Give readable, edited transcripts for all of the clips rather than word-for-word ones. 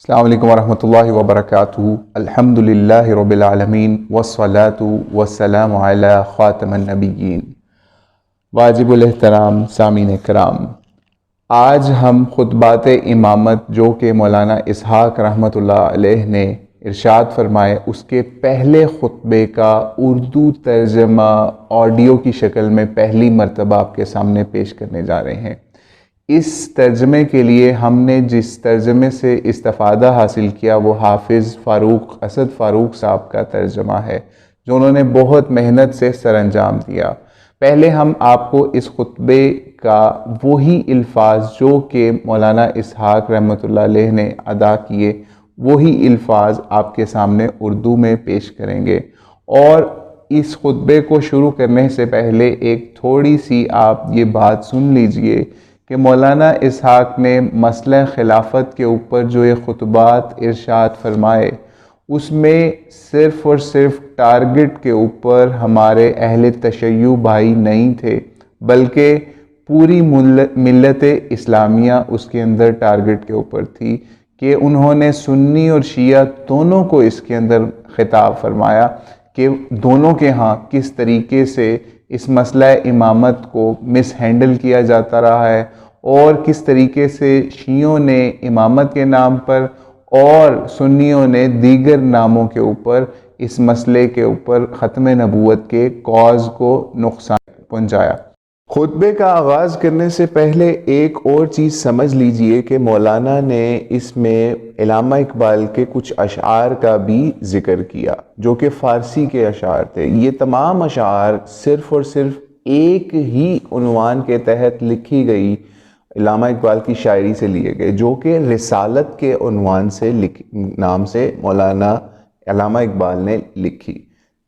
السلام علیکم ورحمۃ اللہ وبرکاتہ۔ الحمد للہ رب العالمین والصلاة والسلام علی خاتم النبیین۔ واجب الاحترام سامعین کرام، آج ہم خطبات امامت جو کہ مولانا اسحاق رحمۃ اللہ علیہ نے ارشاد فرمائے اس کے پہلے خطبے کا اردو ترجمہ آڈیو کی شکل میں پہلی مرتبہ آپ کے سامنے پیش کرنے جا رہے ہیں۔ اس ترجمے کے لیے ہم نے جس ترجمے سے استفادہ حاصل کیا وہ حافظ اسد فاروق صاحب کا ترجمہ ہے، جو انہوں نے بہت محنت سے سر انجام دیا۔ پہلے ہم آپ کو اس خطبے کا وہی الفاظ جو کہ مولانا اسحاق رحمۃ اللہ علیہ نے ادا کیے وہی الفاظ آپ کے سامنے اردو میں پیش کریں گے۔ اور اس خطبے کو شروع کرنے سے پہلے ایک تھوڑی سی آپ یہ بات سن لیجئے کہ مولانا اسحاق نے مسئلہ خلافت کے اوپر جو یہ خطبات ارشاد فرمائے اس میں صرف اور صرف ٹارگٹ کے اوپر ہمارے اہل تشیع بھائی نہیں تھے، بلکہ پوری ملت اسلامیہ اس کے اندر ٹارگٹ کے اوپر تھی کہ انہوں نے سنی اور شیعہ دونوں کو اس کے اندر خطاب فرمایا کہ دونوں کے ہاں کس طریقے سے اس مسئلہ امامت کو مس ہینڈل کیا جاتا رہا ہے، اور کس طریقے سے شیعوں نے امامت کے نام پر اور سنیوں نے دیگر ناموں کے اوپر اس مسئلے کے اوپر ختم نبوت کے کاز کو نقصان پہنچایا۔ خطبے کا آغاز کرنے سے پہلے ایک اور چیز سمجھ لیجئے کہ مولانا نے اس میں علامہ اقبال کے کچھ اشعار کا بھی ذکر کیا جو کہ فارسی کے اشعار تھے۔ یہ تمام اشعار صرف اور صرف ایک ہی عنوان کے تحت لکھی گئی علامہ اقبال کی شاعری سے لیے گئے، جو کہ رسالت کے عنوان سے نام سے مولانا علامہ اقبال نے لکھی،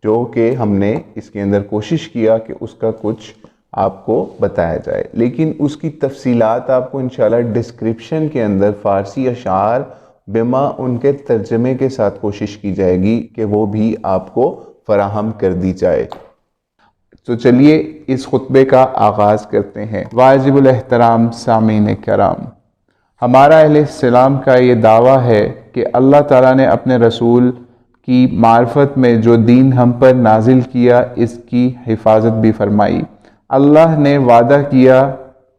جو کہ ہم نے اس کے اندر کوشش کیا کہ اس کا کچھ آپ کو بتایا جائے، لیکن اس کی تفصیلات آپ کو انشاءاللہ ڈسکرپشن کے اندر فارسی اشعار بما ان کے ترجمے کے ساتھ کوشش کی جائے گی کہ وہ بھی آپ کو فراہم کر دی جائے۔ تو چلیے اس خطبے کا آغاز کرتے ہیں۔ واجب الاحترام سامعین کرام، ہمارا اہل السلام کا یہ دعویٰ ہے کہ اللہ تعالیٰ نے اپنے رسول کی معرفت میں جو دین ہم پر نازل کیا اس کی حفاظت بھی فرمائی۔ اللہ نے وعدہ کیا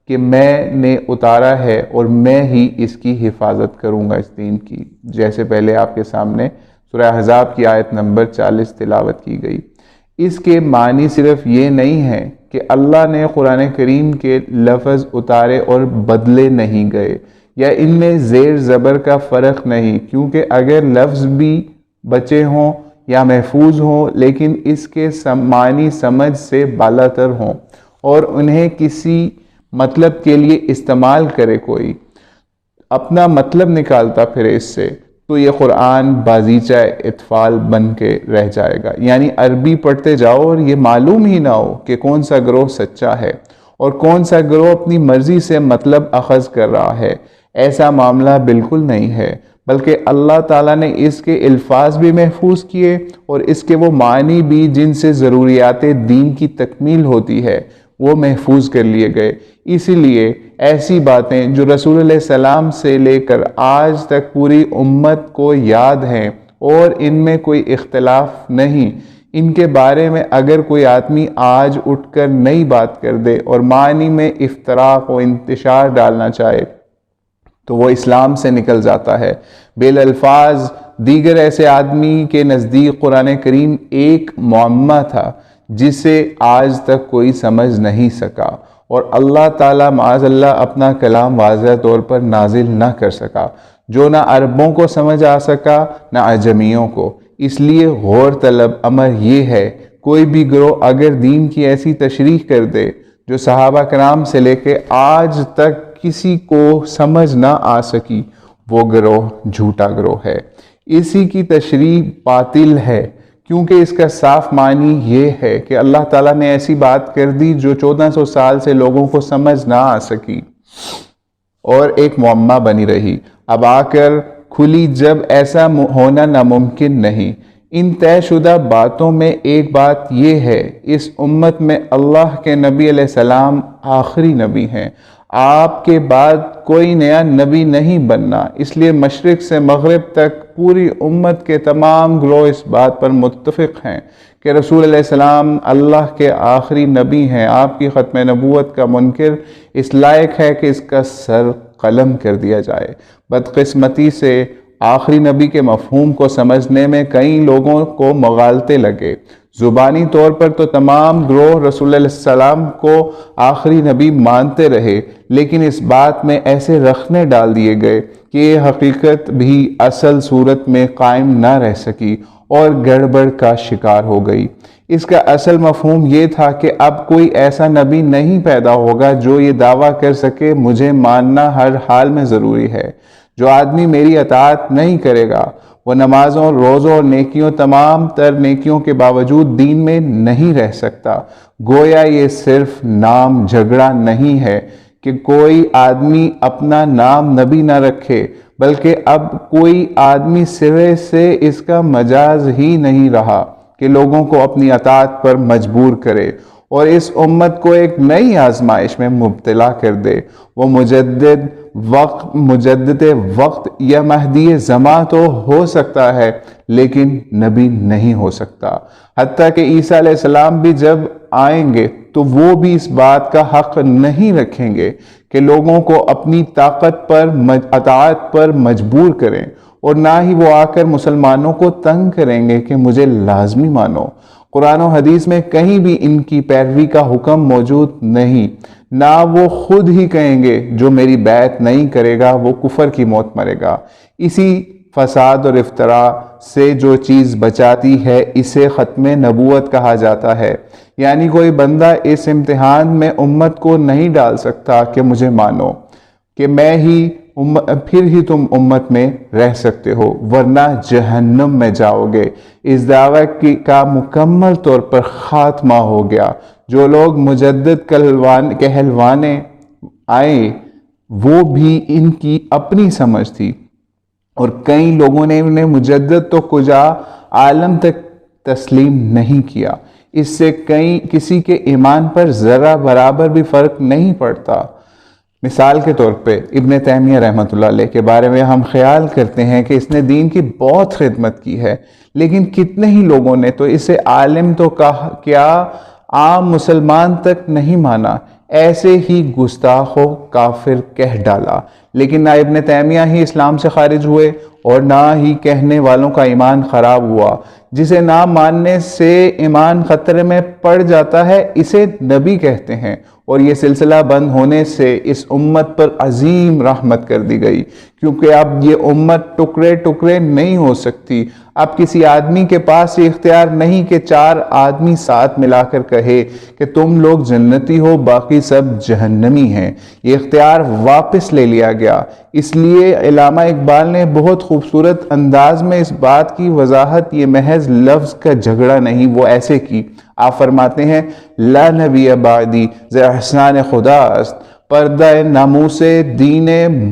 کہ میں نے اتارا ہے اور میں ہی اس کی حفاظت کروں گا اس دین کی، جیسے پہلے آپ کے سامنے سورہ احزاب کی آیت نمبر 40 تلاوت کی گئی۔ اس کے معنی صرف یہ نہیں ہے کہ اللہ نے قرآن کریم کے لفظ اتارے اور بدلے نہیں گئے، یا ان میں زیر زبر کا فرق نہیں، کیونکہ اگر لفظ بھی بچے ہوں یا محفوظ ہوں لیکن اس کے معنی سمجھ سے بالاتر ہوں اور انہیں کسی مطلب کے لیے استعمال کرے، کوئی اپنا مطلب نکالتا پھرے اس سے، تو یہ قرآن بازیچہ اطفال بن کے رہ جائے گا۔ یعنی عربی پڑھتے جاؤ اور یہ معلوم ہی نہ ہو کہ کون سا گروہ سچا ہے اور کون سا گروہ اپنی مرضی سے مطلب اخذ کر رہا ہے۔ ایسا معاملہ بالکل نہیں ہے، بلکہ اللہ تعالیٰ نے اس کے الفاظ بھی محفوظ کیے اور اس کے وہ معنی بھی جن سے ضروریات دین کی تکمیل ہوتی ہے وہ محفوظ کر لیے گئے۔ اسی لیے ایسی باتیں جو رسول اللہ علیہ السلام سے لے کر آج تک پوری امت کو یاد ہیں اور ان میں کوئی اختلاف نہیں، ان کے بارے میں اگر کوئی آدمی آج اٹھ کر نئی بات کر دے اور معنی میں افتراق و انتشار ڈالنا چاہے تو وہ اسلام سے نکل جاتا ہے۔ بالالفاظ دیگر ایسے آدمی کے نزدیک قرآن کریم ایک معمہ تھا جسے آج تک کوئی سمجھ نہیں سکا، اور اللہ تعالیٰ معاذ اللہ اپنا کلام واضح طور پر نازل نہ کر سکا، جو نہ عربوں کو سمجھ آ سکا نہ عجمیوں کو۔ اس لیے غور طلب امر یہ ہے، کوئی بھی گروہ اگر دین کی ایسی تشریح کر دے جو صحابہ کرام سے لے کے آج تک کسی کو سمجھ نہ آ سکی، وہ گروہ جھوٹا گروہ ہے، اسی کی تشریح باطل ہے، کیونکہ اس کا صاف معنی یہ ہے کہ اللہ تعالیٰ نے ایسی بات کر دی جو 1400 سال سے لوگوں کو سمجھ نہ آ سکی اور ایک معمہ بنی رہی، اب آ کر کھلی جب ایسا ہونا ناممکن نہیں۔ ان طے شدہ باتوں میں ایک بات یہ ہے، اس امت میں اللہ کے نبی علیہ السلام آخری نبی ہیں۔ آپ کے بعد کوئی نیا نبی نہیں بننا۔ اس لیے مشرق سے مغرب تک پوری امت کے تمام گروہ اس بات پر متفق ہیں کہ رسول علیہ السلام اللہ کے آخری نبی ہیں۔ آپ کی ختم نبوت کا منکر اس لائق ہے کہ اس کا سر قلم کر دیا جائے۔ بدقسمتی سے آخری نبی کے مفہوم کو سمجھنے میں کئی لوگوں کو مغالطے لگے۔ زبانی طور پر تو تمام گروہ رسول علیہ السلام کو آخری نبی مانتے رہے، لیکن اس بات میں ایسے رخنے ڈال دیے گئے کہ یہ حقیقت بھی اصل صورت میں قائم نہ رہ سکی اور گڑبڑ کا شکار ہو گئی۔ اس کا اصل مفہوم یہ تھا کہ اب کوئی ایسا نبی نہیں پیدا ہوگا جو یہ دعویٰ کر سکے مجھے ماننا ہر حال میں ضروری ہے۔ جو آدمی میری اطاعت نہیں کرے گا وہ نمازوں، روزوں اور نیکیوں، تمام تر نیکیوں کے باوجود دین میں نہیں رہ سکتا۔ گویا یہ صرف نام جھگڑا نہیں ہے کہ کوئی آدمی اپنا نام نبی نہ رکھے، بلکہ اب کوئی آدمی سرے سے اس کا مجاز ہی نہیں رہا کہ لوگوں کو اپنی اطاعت پر مجبور کرے اور اس امت کو ایک نئی آزمائش میں مبتلا کر دے۔ وہ مجدد وقت یا مہدی زماں تو ہو سکتا ہے لیکن نبی نہیں ہو سکتا۔ حتیٰ کہ عیسیٰ علیہ السلام بھی جب آئیں گے تو وہ بھی اس بات کا حق نہیں رکھیں گے کہ لوگوں کو اپنی طاقت پر اطاعت پر مجبور کریں، اور نہ ہی وہ آ کر مسلمانوں کو تنگ کریں گے کہ مجھے لازمی مانو۔ قرآن و حدیث میں کہیں بھی ان کی پیروی کا حکم موجود نہیں، نہ وہ خود ہی کہیں گے جو میری بیعت نہیں کرے گا وہ کفر کی موت مرے گا۔ اسی فساد اور افتراء سے جو چیز بچاتی ہے اسے ختم نبوت کہا جاتا ہے، یعنی کوئی بندہ اس امتحان میں امت کو نہیں ڈال سکتا کہ مجھے مانو کہ میں ہی پھر ہی تم امت میں رہ سکتے ہو ورنہ جہنم میں جاؤ گے۔ اس دعوی کا مکمل طور پر خاتمہ ہو گیا۔ جو لوگ مجدد کہلوانے آئے وہ بھی ان کی اپنی سمجھ تھی، اور کئی لوگوں نے انہیں مجدد تو کجا عالم تک تسلیم نہیں کیا۔ اس سے کسی کے ایمان پر ذرہ برابر بھی فرق نہیں پڑتا۔ مثال کے طور پہ ابن تیمیہ رحمۃ اللہ علیہ کے بارے میں ہم خیال کرتے ہیں کہ اس نے دین کی بہت خدمت کی ہے، لیکن کتنے ہی لوگوں نے تو اسے عالم تو کیا عام مسلمان تک نہیں مانا، ایسے ہی گستاخ و کافر کہہ ڈالا۔ لیکن نہ ابن تیمیہ ہی اسلام سے خارج ہوئے اور نہ ہی کہنے والوں کا ایمان خراب ہوا۔ جسے نہ ماننے سے ایمان خطرے میں پڑ جاتا ہے اسے نبی کہتے ہیں، اور یہ سلسلہ بند ہونے سے اس امت پر عظیم رحمت کر دی گئی، کیونکہ اب یہ امت ٹکڑے ٹکڑے نہیں ہو سکتی۔ اب کسی آدمی کے پاس یہ اختیار نہیں کہ 4 آدمی ساتھ ملا کر کہے کہ تم لوگ جنتی ہو باقی سب جہنمی ہیں۔ یہ اختیار واپس لے لیا گیا۔ اس لیے علامہ اقبال نے بہت خوبصورت انداز میں اس بات کی وضاحت یہ محض لفظ کا جھگڑا نہیں وہ ایسے کی۔ آپ فرماتے ہیں لا نبی بعدی ز احسان خدا است، پردہ ناموس دین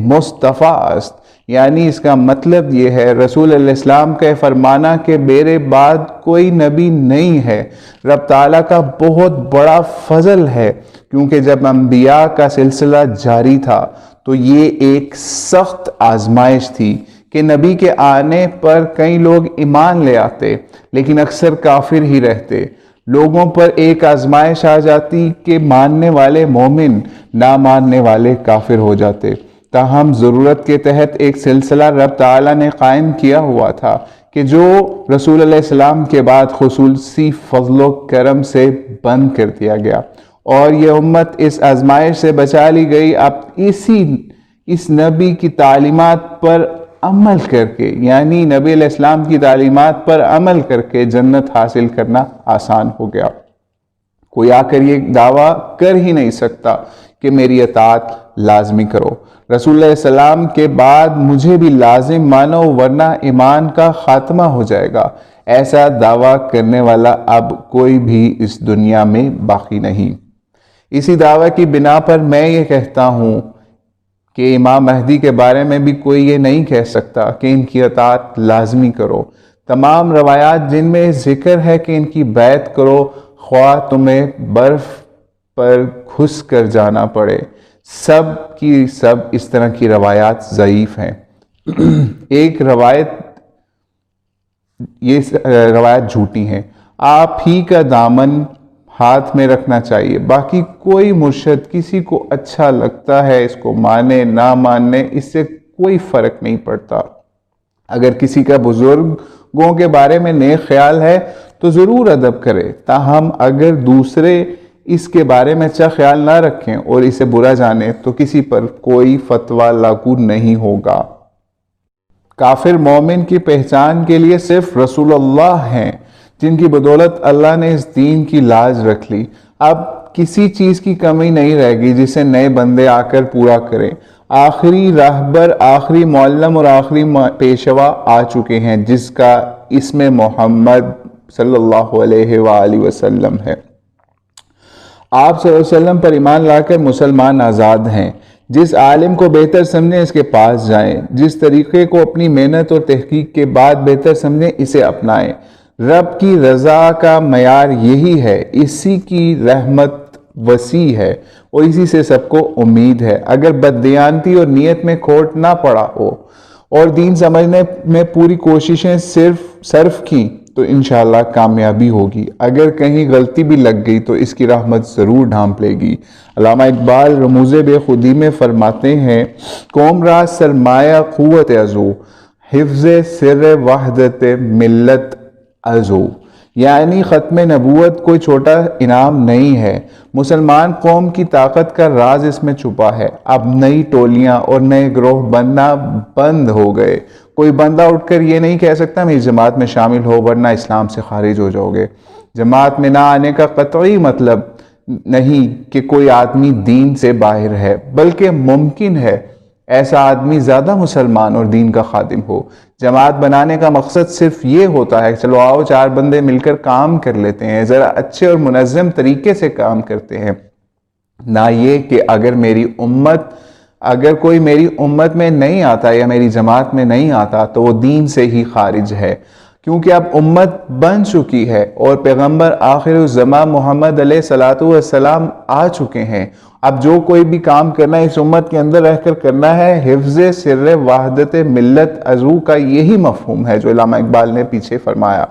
مصطفیٰ است۔ یعنی اس کا مطلب یہ ہے رسول علیہ السلام کا فرمانا کہ میرے بعد کوئی نبی نہیں ہے رب تعالیٰ کا بہت بڑا فضل ہے، کیونکہ جب انبیاء کا سلسلہ جاری تھا تو یہ ایک سخت آزمائش تھی کہ نبی کے آنے پر کئی لوگ ایمان لے آتے لیکن اکثر کافر ہی رہتے۔ لوگوں پر ایک آزمائش آ جاتی کہ ماننے والے مومن، نہ ماننے والے کافر ہو جاتے۔ تاہم ضرورت کے تحت ایک سلسلہ رب تعالیٰ نے قائم کیا ہوا تھا کہ جو رسول علیہ السلام کے بعد خصوصی فضل و کرم سے بند کر دیا گیا، اور یہ امت اس آزمائش سے بچا لی گئی۔ اب اس نبی کی تعلیمات پر عمل کر کے، یعنی نبی علیہ السلام کی تعلیمات پر عمل کر کے جنت حاصل کرنا آسان ہو گیا۔ کوئی آ کر یہ دعویٰ کر ہی نہیں سکتا کہ میری اطاعت لازمی کرو، رسول اللہ علیہ السلام کے بعد مجھے بھی لازم مانو ورنہ ایمان کا خاتمہ ہو جائے گا۔ ایسا دعویٰ کرنے والا اب کوئی بھی اس دنیا میں باقی نہیں۔ اسی دعویٰ کی بنا پر میں یہ کہتا ہوں کہ امام مہدی کے بارے میں بھی کوئی یہ نہیں کہہ سکتا کہ ان کی اطاعت لازمی کرو۔ تمام روایات جن میں ذکر ہے کہ ان کی بیعت کرو خواہ تمہیں برف پر گھس کر جانا پڑے، سب کی سب اس طرح کی روایات ضعیف ہیں۔ ایک یہ روایت جھوٹی ہیں۔ آپ ہی کا دامن ہاتھ میں رکھنا چاہیے، باقی کوئی مرشد کسی کو اچھا لگتا ہے اس کو مانے نہ ماننے، اس سے کوئی فرق نہیں پڑتا۔ اگر کسی کا بزرگوں کے بارے میں نیک خیال ہے تو ضرور ادب کرے، تاہم اگر دوسرے اس کے بارے میں اچھا خیال نہ رکھیں اور اسے برا جانے تو کسی پر کوئی فتویٰ لاگو نہیں ہوگا۔ کافر مومن کی پہچان کے لیے صرف رسول اللہ ہیں، جن کی بدولت اللہ نے اس دین کی لاج رکھ لی۔ اب کسی چیز کی کمی نہیں رہے گی جسے نئے بندے آ کر پورا کریں۔ آخری راہبر، آخری معلم اور آخری پیشوا آ چکے ہیں، جس کا اسم محمد صلی اللہ علیہ وآلہ وسلم ہے۔ آپ صلی اللہ علیہ وسلم پر ایمان لا کر مسلمان آزاد ہیں۔ جس عالم کو بہتر سمجھیں اس کے پاس جائیں، جس طریقے کو اپنی محنت اور تحقیق کے بعد بہتر سمجھیں اسے اپنائیں۔ رب کی رضا کا معیار یہی ہے، اسی کی رحمت وسیع ہے اور اسی سے سب کو امید ہے۔ اگر بددیانتی اور نیت میں کھوٹ نہ پڑا ہو اور دین سمجھنے میں پوری کوششیں صرف کی تو انشاءاللہ کامیابی ہوگی۔ اگر کہیں غلطی بھی لگ گئی تو اس کی رحمت ضرور ڈھانپ لے گی۔ علامہ اقبال رموز بے خودی میں فرماتے ہیں، قوم را سرمایہ قوت ازو، حفظ سر وحدت ملت ازو، یعنی ختم نبوت کوئی چھوٹا انعام نہیں ہے، مسلمان قوم کی طاقت کا راز اس میں چھپا ہے۔ اب نئی ٹولیاں اور نئے گروہ بننا بند ہو گئے۔ کوئی بندہ اٹھ کر یہ نہیں کہہ سکتا میری جماعت میں شامل ہو ورنہ اسلام سے خارج ہو جاؤ گے۔ جماعت میں نہ آنے کا قطعی مطلب نہیں کہ کوئی آدمی دین سے باہر ہے، بلکہ ممکن ہے ایسا آدمی زیادہ مسلمان اور دین کا خادم ہو۔ جماعت بنانے کا مقصد صرف یہ ہوتا ہے کہ چلو آؤ چار بندے مل کر کام کر لیتے ہیں، ذرا اچھے اور منظم طریقے سے کام کرتے ہیں، نہ یہ کہ اگر کوئی میری امت میں نہیں آتا یا میری جماعت میں نہیں آتا تو وہ دین سے ہی خارج ہے، کیونکہ اب امت بن چکی ہے اور پیغمبر آخر الزمان محمد علیہ الصلوۃ والسلام آ چکے ہیں۔ اب جو کوئی بھی کام کرنا ہے اس امت کے اندر رہ کر کرنا ہے۔ حفظ سر وحدت ملت ازو کا یہی مفہوم ہے جو علامہ اقبال نے پیچھے فرمایا،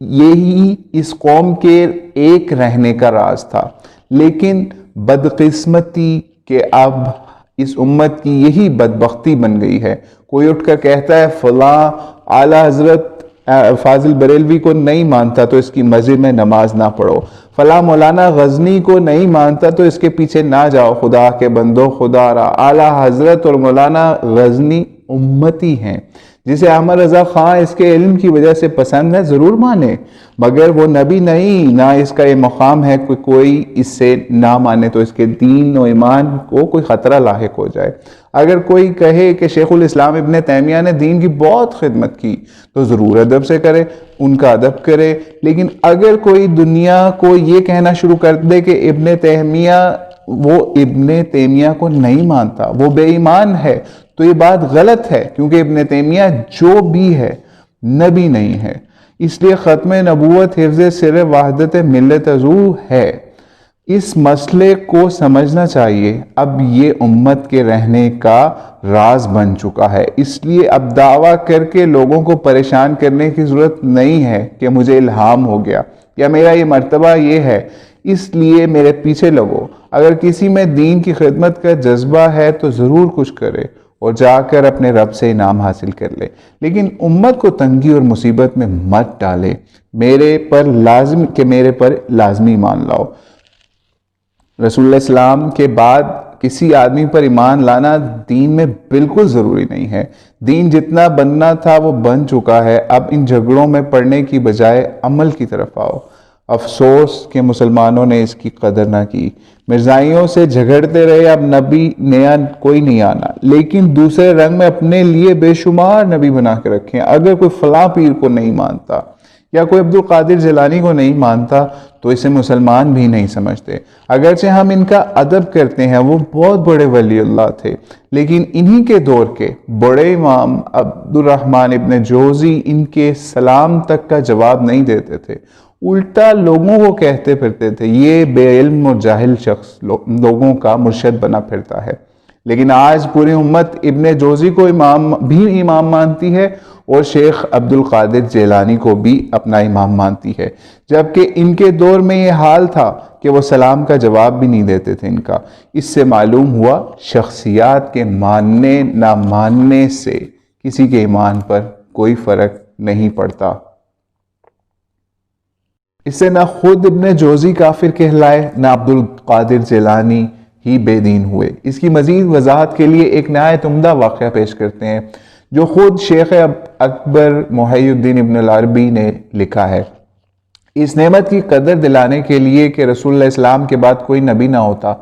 یہی اس قوم کے ایک رہنے کا راز تھا۔ لیکن بدقسمتی کہ اب اس امت کی یہی بدبختی بن گئی ہے۔ کوئی اٹھ کر کہتا ہے فلاں اعلیٰ حضرت فاضل بریلوی کو نہیں مانتا تو اس کی مسجد میں نماز نہ پڑھو، فلاں مولانا غزنی کو نہیں مانتا تو اس کے پیچھے نہ جاؤ، خدا کے بندو خدا را، اعلیٰ حضرت اور مولانا غزنی امتی ہیں۔ جسے احمد رضا خان اس کے علم کی وجہ سے پسند ہے ضرور مانے، مگر وہ نبی نہیں، نہ اس کا یہ مقام ہے کہ کوئی اس سے نہ مانے تو اس کے دین و ایمان کو کوئی خطرہ لاحق ہو جائے۔ اگر کوئی کہے کہ شیخ الاسلام ابن تیمیہ نے دین کی بہت خدمت کی تو ضرور ادب سے کرے، ان کا ادب کرے، لیکن اگر کوئی دنیا کو یہ کہنا شروع کر دے کہ ابن تیمیہ کو نہیں مانتا، وہ بے ایمان ہے، تو یہ بات غلط ہے، کیونکہ ابن تیمیہ جو بھی ہے نبی نہیں ہے۔ اس لیے ختم نبوت حفظ سر وحدت ملت ازو ہے۔ اس مسئلے کو سمجھنا چاہیے، اب یہ امت کے رہنے کا راز بن چکا ہے، اس لیے اب دعویٰ کر کے لوگوں کو پریشان کرنے کی ضرورت نہیں ہے کہ مجھے الہام ہو گیا یا میرا یہ مرتبہ یہ ہے اس لیے میرے پیچھے لگو۔ اگر کسی میں دین کی خدمت کا جذبہ ہے تو ضرور کچھ کرے اور جا کر اپنے رب سے انعام حاصل کر لے، لیکن امت کو تنگی اور مصیبت میں مت ڈالے۔ میرے پر لازمی ایمان لاؤ۔ رسول اللہ علیہ السلام کے بعد کسی آدمی پر ایمان لانا دین میں بالکل ضروری نہیں ہے۔ دین جتنا بننا تھا وہ بن چکا ہے، اب ان جھگڑوں میں پڑنے کی بجائے عمل کی طرف آؤ۔ افسوس کہ مسلمانوں نے اس کی قدر نہ کی، مرزائیوں سے جھگڑتے رہے، اب نبی نیا کوئی نہیں آنا، لیکن دوسرے رنگ میں اپنے لیے بے شمار نبی بنا کے رکھیں۔ اگر کوئی فلاں پیر کو نہیں مانتا یا کوئی عبد القادر جیلانی کو نہیں مانتا تو اسے مسلمان بھی نہیں سمجھتے، اگرچہ ہم ان کا ادب کرتے ہیں، وہ بہت بڑے ولی اللہ تھے، لیکن انہی کے دور کے بڑے امام عبد الرحمن ابن جوزی ان کے سلام تک کا جواب نہیں دیتے تھے۔ الٹا لوگوں کو کہتے پھرتے تھے یہ بے علم اور جاہل شخص لوگوں کا مرشد بنا پھرتا ہے۔ لیکن آج پوری امت ابن جوزی کو امام مانتی ہے اور شیخ عبد القادر جیلانی کو بھی اپنا امام مانتی ہے، جبکہ ان کے دور میں یہ حال تھا کہ وہ سلام کا جواب بھی نہیں دیتے تھے ان کا۔ اس سے معلوم ہوا خصوصیات کے ماننے نہ ماننے سے کسی کے ایمان پر کوئی فرق نہیں پڑتا۔ اس سے نہ خود ابن جوزی کافر کہلائے، نہ عبد القادر جیلانی ہی بے دین ہوئے۔ اس کی مزید وضاحت کے لیے ایک نہایت عمدہ واقعہ پیش کرتے ہیں جو خود شیخ اکبر محی الدین ابن العربی نے لکھا ہے۔ اس نعمت کی قدر دلانے کے لیے کہ رسول اللہ اسلام کے بعد کوئی نبی نہ ہوتا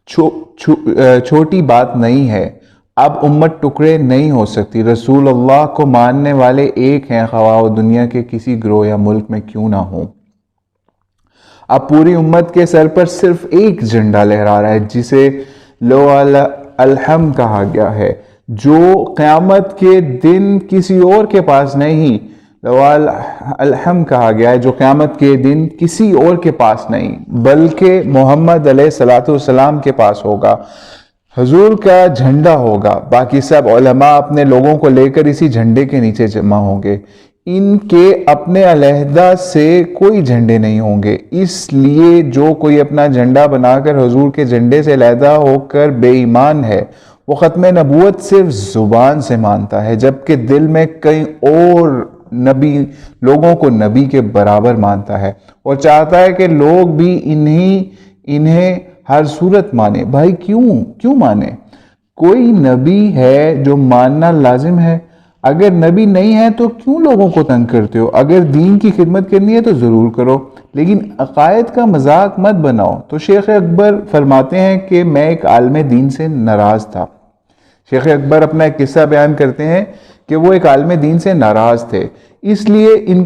چھوٹی بات نہیں ہے۔ اب امت ٹکڑے نہیں ہو سکتی۔ رسول اللہ کو ماننے والے ایک ہیں، خواہ دنیا کے کسی گروہ یا ملک میں کیوں نہ ہوں۔ اب پوری امت کے سر پر صرف ایک جھنڈا لہرا رہا ہے جسے لو الحم کہا گیا ہے، جو قیامت کے دن کسی اور کے پاس نہیں، لو الحم کہا گیا ہے جو قیامت کے دن کسی اور کے پاس نہیں بلکہ محمد علیہ السلام کے پاس ہوگا۔ حضور کا جھنڈا ہوگا، باقی سب علماء اپنے لوگوں کو لے کر اسی جھنڈے کے نیچے جمع ہوں گے۔ ان کے اپنے علیحدہ سے کوئی جھنڈے نہیں ہوں گے، اس لیے جو کوئی اپنا جھنڈا بنا کر حضور کے جھنڈے سے علیحدہ ہو کر بے ایمان ہے، وہ ختم نبوت صرف زبان سے مانتا ہے، جبکہ دل میں کئی اور لوگوں کو نبی کے برابر مانتا ہے اور چاہتا ہے کہ لوگ بھی انہیں ہر صورت مانے۔ بھائی کیوں مانے؟ کوئی نبی ہے جو ماننا لازم ہے؟ اگر نبی نہیں ہے تو کیوں لوگوں کو تنگ کرتے ہو؟ اگر دین کی خدمت کرنی ہے تو ضرور کرو، لیکن عقائد کا مذاق مت بناؤ۔ تو شیخ اکبر فرماتے ہیں کہ میں ایک عالم دین سے ناراض تھا۔ شیخ اکبر اپنا ایک قصہ بیان کرتے ہیں کہ وہ ایک عالم دین سے ناراض تھے، اس لیے ان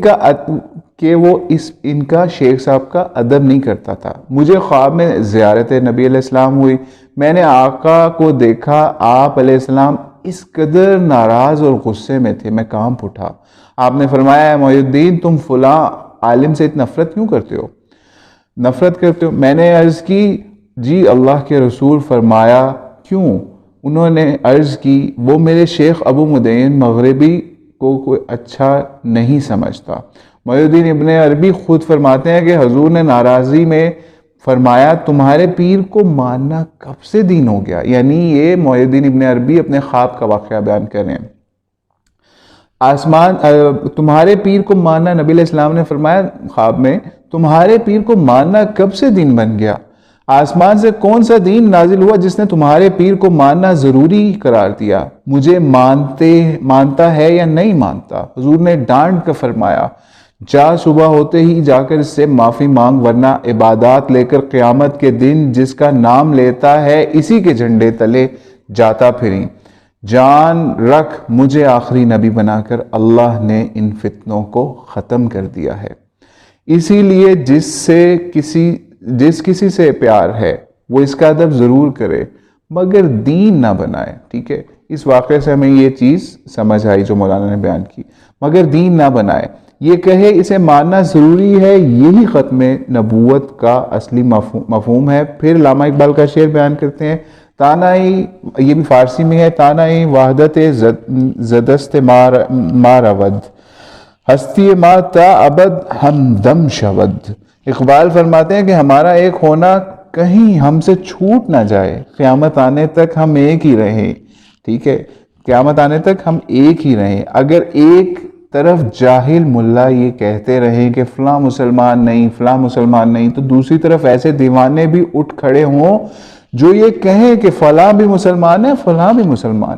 کا شیخ صاحب کا ادب نہیں کرتا تھا۔ مجھے خواب میں زیارت نبی علیہ السلام ہوئی، میں نے آقا کو دیکھا، آپ علیہ السلام اس قدر ناراض اور غصے میں تھے، میں کانپ اٹھا۔ آپ نے فرمایا ہے محی الدین، تم فلاں عالم سے نفرت کرتے ہو؟ میں نے عرض کی جی اللہ کے رسول۔ فرمایا کیوں؟ انہوں نے عرض کی وہ میرے شیخ ابو مدین مغربی کو کوئی اچھا نہیں سمجھتا۔ محی الدین ابن عربی خود فرماتے ہیں کہ حضور نے ناراضی میں فرمایا تمہارے پیر کو ماننا کب سے دین ہو گیا؟ یعنی یہ محی الدین ابن عربی اپنے خواب کا واقعہ بیان کر رہے ہیں۔ تمہارے پیر کو ماننا، نبی علیہ السلام نے فرمایا خواب میں، تمہارے پیر کو ماننا کب سے دین بن گیا؟ آسمان سے کون سا دین نازل ہوا جس نے تمہارے پیر کو ماننا ضروری قرار دیا؟ مجھے مانتا ہے یا نہیں مانتا؟ حضور نے ڈانٹ کر فرمایا جا، صبح ہوتے ہی جا کر اس سے معافی مانگ، ورنہ عبادات لے کر قیامت کے دن جس کا نام لیتا ہے اسی کے جھنڈے تلے جاتا پھریں۔ جان رکھ، مجھے آخری نبی بنا کر اللہ نے ان فتنوں کو ختم کر دیا ہے۔ اسی لیے جس کسی سے پیار ہے وہ اس کا ادب ضرور کرے مگر دین نہ بنائے۔ ٹھیک ہے، اس واقعے سے ہمیں یہ چیز سمجھ آئی جو مولانا نے بیان کی، مگر دین نہ بنائے، یہ کہے اسے ماننا ضروری ہے، یہی ختم نبوت کا اصلی مفہوم ہے۔ پھر علامہ اقبال کا شعر بیان کرتے ہیں، تانائی، یہ بھی فارسی میں ہے، تانائی وحدت زدست ما رود، ہستی ما تا ابد ہمدم شود۔ اقبال فرماتے ہیں کہ ہمارا ایک ہونا کہیں ہم سے چھوٹ نہ جائے، قیامت آنے تک ہم ایک ہی رہیں۔ ٹھیک ہے، قیامت آنے تک ہم ایک ہی رہیں۔ اگر ایک طرف جاہل ملا یہ کہتے رہیں کہ فلاں مسلمان نہیں، تو دوسری طرف ایسے دیوانے بھی اٹھ کھڑے ہوں جو یہ کہیں کہ فلاں بھی مسلمان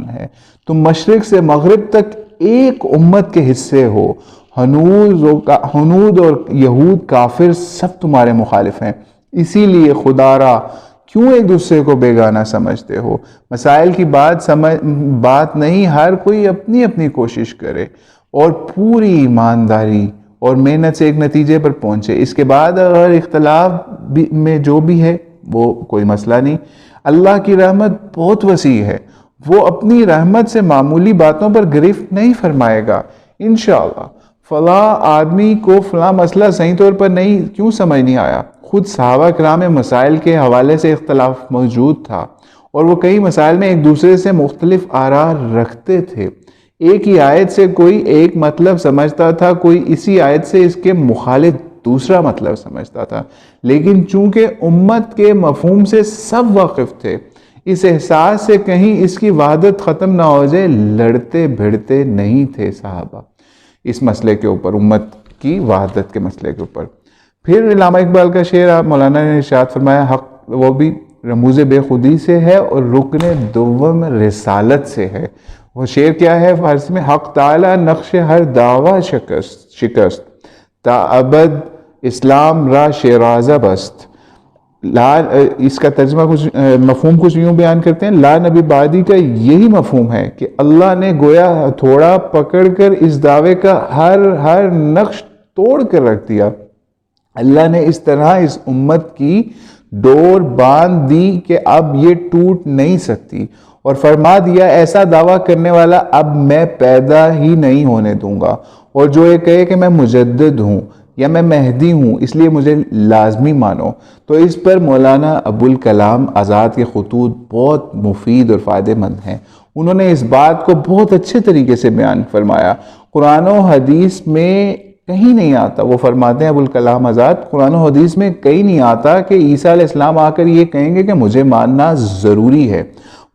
ہے، تم مشرق سے مغرب تک ایک امت کے حصے ہو، ہنود اور یہود کافر سب تمہارے مخالف ہیں، اسی لیے خدا را کیوں ایک دوسرے کو بیگانہ سمجھتے ہو؟ مسائل کی بات نہیں، ہر کوئی اپنی اپنی کوشش کرے اور پوری ایمانداری اور محنت سے ایک نتیجے پر پہنچے۔ اس کے بعد اگر اختلاف میں جو بھی ہے وہ کوئی مسئلہ نہیں۔ اللہ کی رحمت بہت وسیع ہے، وہ اپنی رحمت سے معمولی باتوں پر گرفت نہیں فرمائے گا۔ انشاءاللہ فلاں آدمی کو فلاں مسئلہ صحیح طور پر کیوں سمجھ نہیں آیا؟ خود صحابہ کرام میں مسائل کے حوالے سے اختلاف موجود تھا اور وہ کئی مسائل میں ایک دوسرے سے مختلف آراء رکھتے تھے۔ ایک ہی آیت سے کوئی ایک مطلب سمجھتا تھا، کوئی اسی آیت سے اس کے مخالف دوسرا مطلب سمجھتا تھا، لیکن چونکہ امت کے مفہوم سے سب واقف تھے، اس احساس سے کہیں اس کی وحدت ختم نہ ہو جائے، لڑتے بھڑتے نہیں تھے صحابہ اس مسئلے کے اوپر، امت کی وحدت کے مسئلے کے اوپر۔ پھر علامہ اقبال کا شعر مولانا نے ارشاد فرمایا، حق وہ بھی رموز بے خودی سے ہے اور رکن دوم رسالت سے ہے۔ وہ شعر کیا ہے فارسی میں؟ حق تعالی نقش ہر دعویٰ شکست، تا ابد اسلام را شیرازہ بست۔ اس کا ترجمہ مفہوم کچھ یوں بیان کرتے ہیں، لا نبی بعدی کا یہی مفہوم ہے کہ اللہ نے گویا ہتھوڑا پکڑ کر اس دعوے کا ہر نقش توڑ کر رکھ دیا۔ اللہ نے اس طرح اس امت کی ڈور باندھ دی کہ اب یہ ٹوٹ نہیں سکتی، اور فرما دیا ایسا دعویٰ کرنے والا اب میں پیدا ہی نہیں ہونے دوں گا، اور جو یہ کہے کہ میں مجدد ہوں یا میں مہدی ہوں اس لیے مجھے لازمی مانو۔ تو اس پر مولانا ابوالکلام آزاد کے خطوط بہت مفید اور فائدہ مند ہیں۔ انہوں نے اس بات کو بہت اچھے طریقے سے بیان فرمایا۔ قرآن و حدیث میں کہیں نہیں آتا، وہ فرماتے ہیں ابوالکلام آزاد، قرآن و حدیث میں کہیں نہیں آتا کہ عیسیٰ علیہ السلام آ کر یہ کہیں گے کہ مجھے ماننا ضروری ہے۔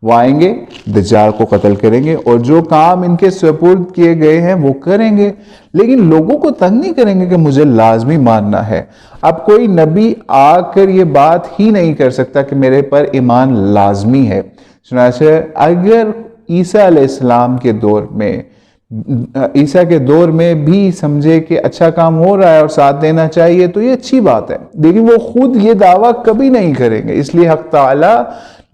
وہ آئیں گے، دجال کو قتل کریں گے اور جو کام ان کے سپرد کیے گئے ہیں وہ کریں گے، لیکن لوگوں کو تنگ نہیں کریں گے کہ مجھے لازمی ماننا ہے۔ اب کوئی نبی آ کر یہ بات ہی نہیں کر سکتا کہ میرے پر ایمان لازمی ہے۔ چنانچہ اگر عیسیٰ علیہ السلام کے دور میں عیسیٰ کے دور میں بھی سمجھے کہ اچھا کام ہو رہا ہے اور ساتھ دینا چاہیے تو یہ اچھی بات ہے، لیکن وہ خود یہ دعویٰ کبھی نہیں کریں گے۔ اس لیے حق تعالی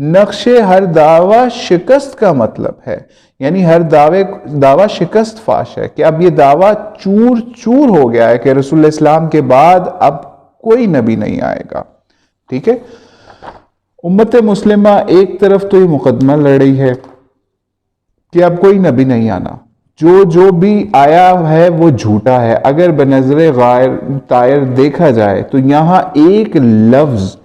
نقش ہر دعویٰ شکست کا مطلب ہے، یعنی ہر دعویٰ شکست فاش ہے، کہ اب یہ دعویٰ چور چور ہو گیا ہے کہ رسول اللہ اسلام کے بعد اب کوئی نبی نہیں آئے گا۔ ٹھیک ہے، امت مسلمہ ایک طرف تو یہ مقدمہ لڑ رہی ہے کہ اب کوئی نبی نہیں آنا، جو بھی آیا ہے وہ جھوٹا ہے۔ اگر بنظر غائر طائر دیکھا جائے تو یہاں ایک لفظ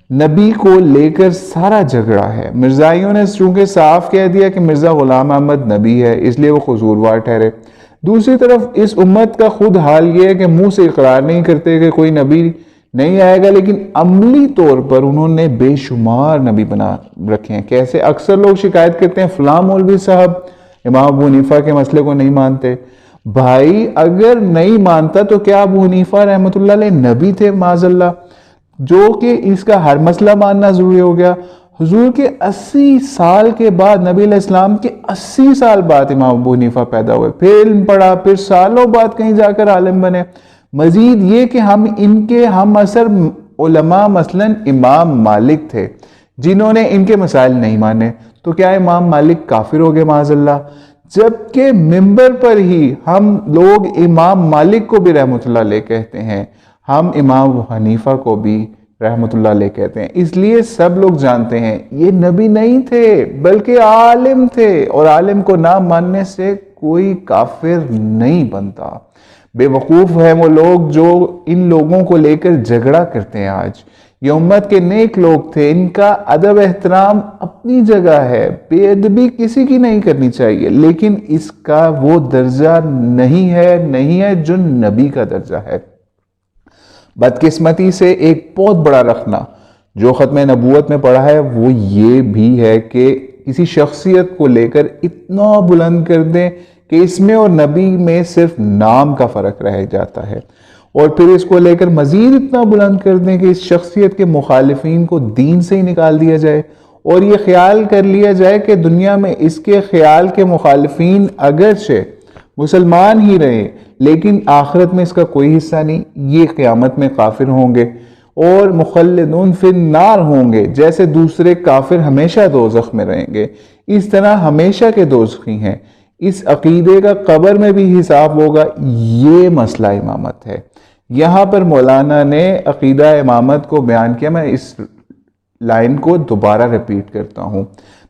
نبی کو لے کر سارا جھگڑا ہے۔ مرزائیوں نے چونکہ صاف کہہ دیا کہ مرزا غلام احمد نبی ہے، اس لیے وہ قصوروار ٹھہرے۔ دوسری طرف اس امت کا خود حال یہ ہے کہ منہ سے اقرار نہیں کرتے کہ کوئی نبی نہیں آئے گا، لیکن عملی طور پر انہوں نے بے شمار نبی بنا رکھے ہیں۔ کیسے؟ اکثر لوگ شکایت کرتے ہیں فلاں مولوی صاحب امام ابو حنیفہ کے مسئلے کو نہیں مانتے۔ بھائی اگر نہیں مانتا تو کیا ابو حنیفہ رحمۃ اللہ علیہ نبی تھے معاذ اللہ، جو کہ اس کا ہر مسئلہ ماننا ضروری ہو گیا؟ حضور کے 80 سال کے بعد، نبی علیہ السلام کے 80 سال بعد امام ابو حنیفہ پیدا ہوئے، پھر علم پڑھا، پھر سالوں بعد کہیں جا کر عالم بنے۔ مزید یہ کہ ان کے ہم عصر علماء مثلاً امام مالک تھے جنہوں نے ان کے مسائل نہیں مانے، تو کیا امام مالک کافر ہو گئے معاذ اللہ؟ جبکہ منبر پر ہی ہم لوگ امام مالک کو بھی رحمۃ اللہ علیہ کہتے ہیں، ہم امام ابو حنیفہ کو بھی رحمۃ اللہ علیہ کہتے ہیں۔ اس لیے سب لوگ جانتے ہیں یہ نبی نہیں تھے بلکہ عالم تھے، اور عالم کو نہ ماننے سے کوئی کافر نہیں بنتا۔ بے وقوف ہیں وہ لوگ جو ان لوگوں کو لے کر جھگڑا کرتے ہیں۔ آج یہ امت کے نیک لوگ تھے، ان کا ادب احترام اپنی جگہ ہے، بے ادبی کسی کی نہیں کرنی چاہیے، لیکن اس کا وہ درجہ نہیں ہے جو نبی کا درجہ ہے۔ بدقسمتی سے ایک بہت بڑا رخنہ جو ختم نبوت میں پڑا ہے وہ یہ بھی ہے کہ کسی شخصیت کو لے کر اتنا بلند کر دیں کہ اس میں اور نبی میں صرف نام کا فرق رہ جاتا ہے، اور پھر اس کو لے کر مزید اتنا بلند کر دیں کہ اس شخصیت کے مخالفین کو دین سے ہی نکال دیا جائے، اور یہ خیال کر لیا جائے کہ دنیا میں اس کے خیال کے مخالفین اگرچہ مسلمان ہی رہے لیکن آخرت میں اس کا کوئی حصہ نہیں، یہ قیامت میں کافر ہوں گے اور مخلدون فی النار ہوں گے، جیسے دوسرے کافر ہمیشہ دوزخ میں رہیں گے، اس طرح ہمیشہ کے دوزخی ہیں۔ اس عقیدے کا قبر میں بھی حساب ہوگا، یہ مسئلہ امامت ہے۔ یہاں پر مولانا نے عقیدہ امامت کو بیان کیا، میں اس لائن کو دوبارہ ریپیٹ کرتا ہوں۔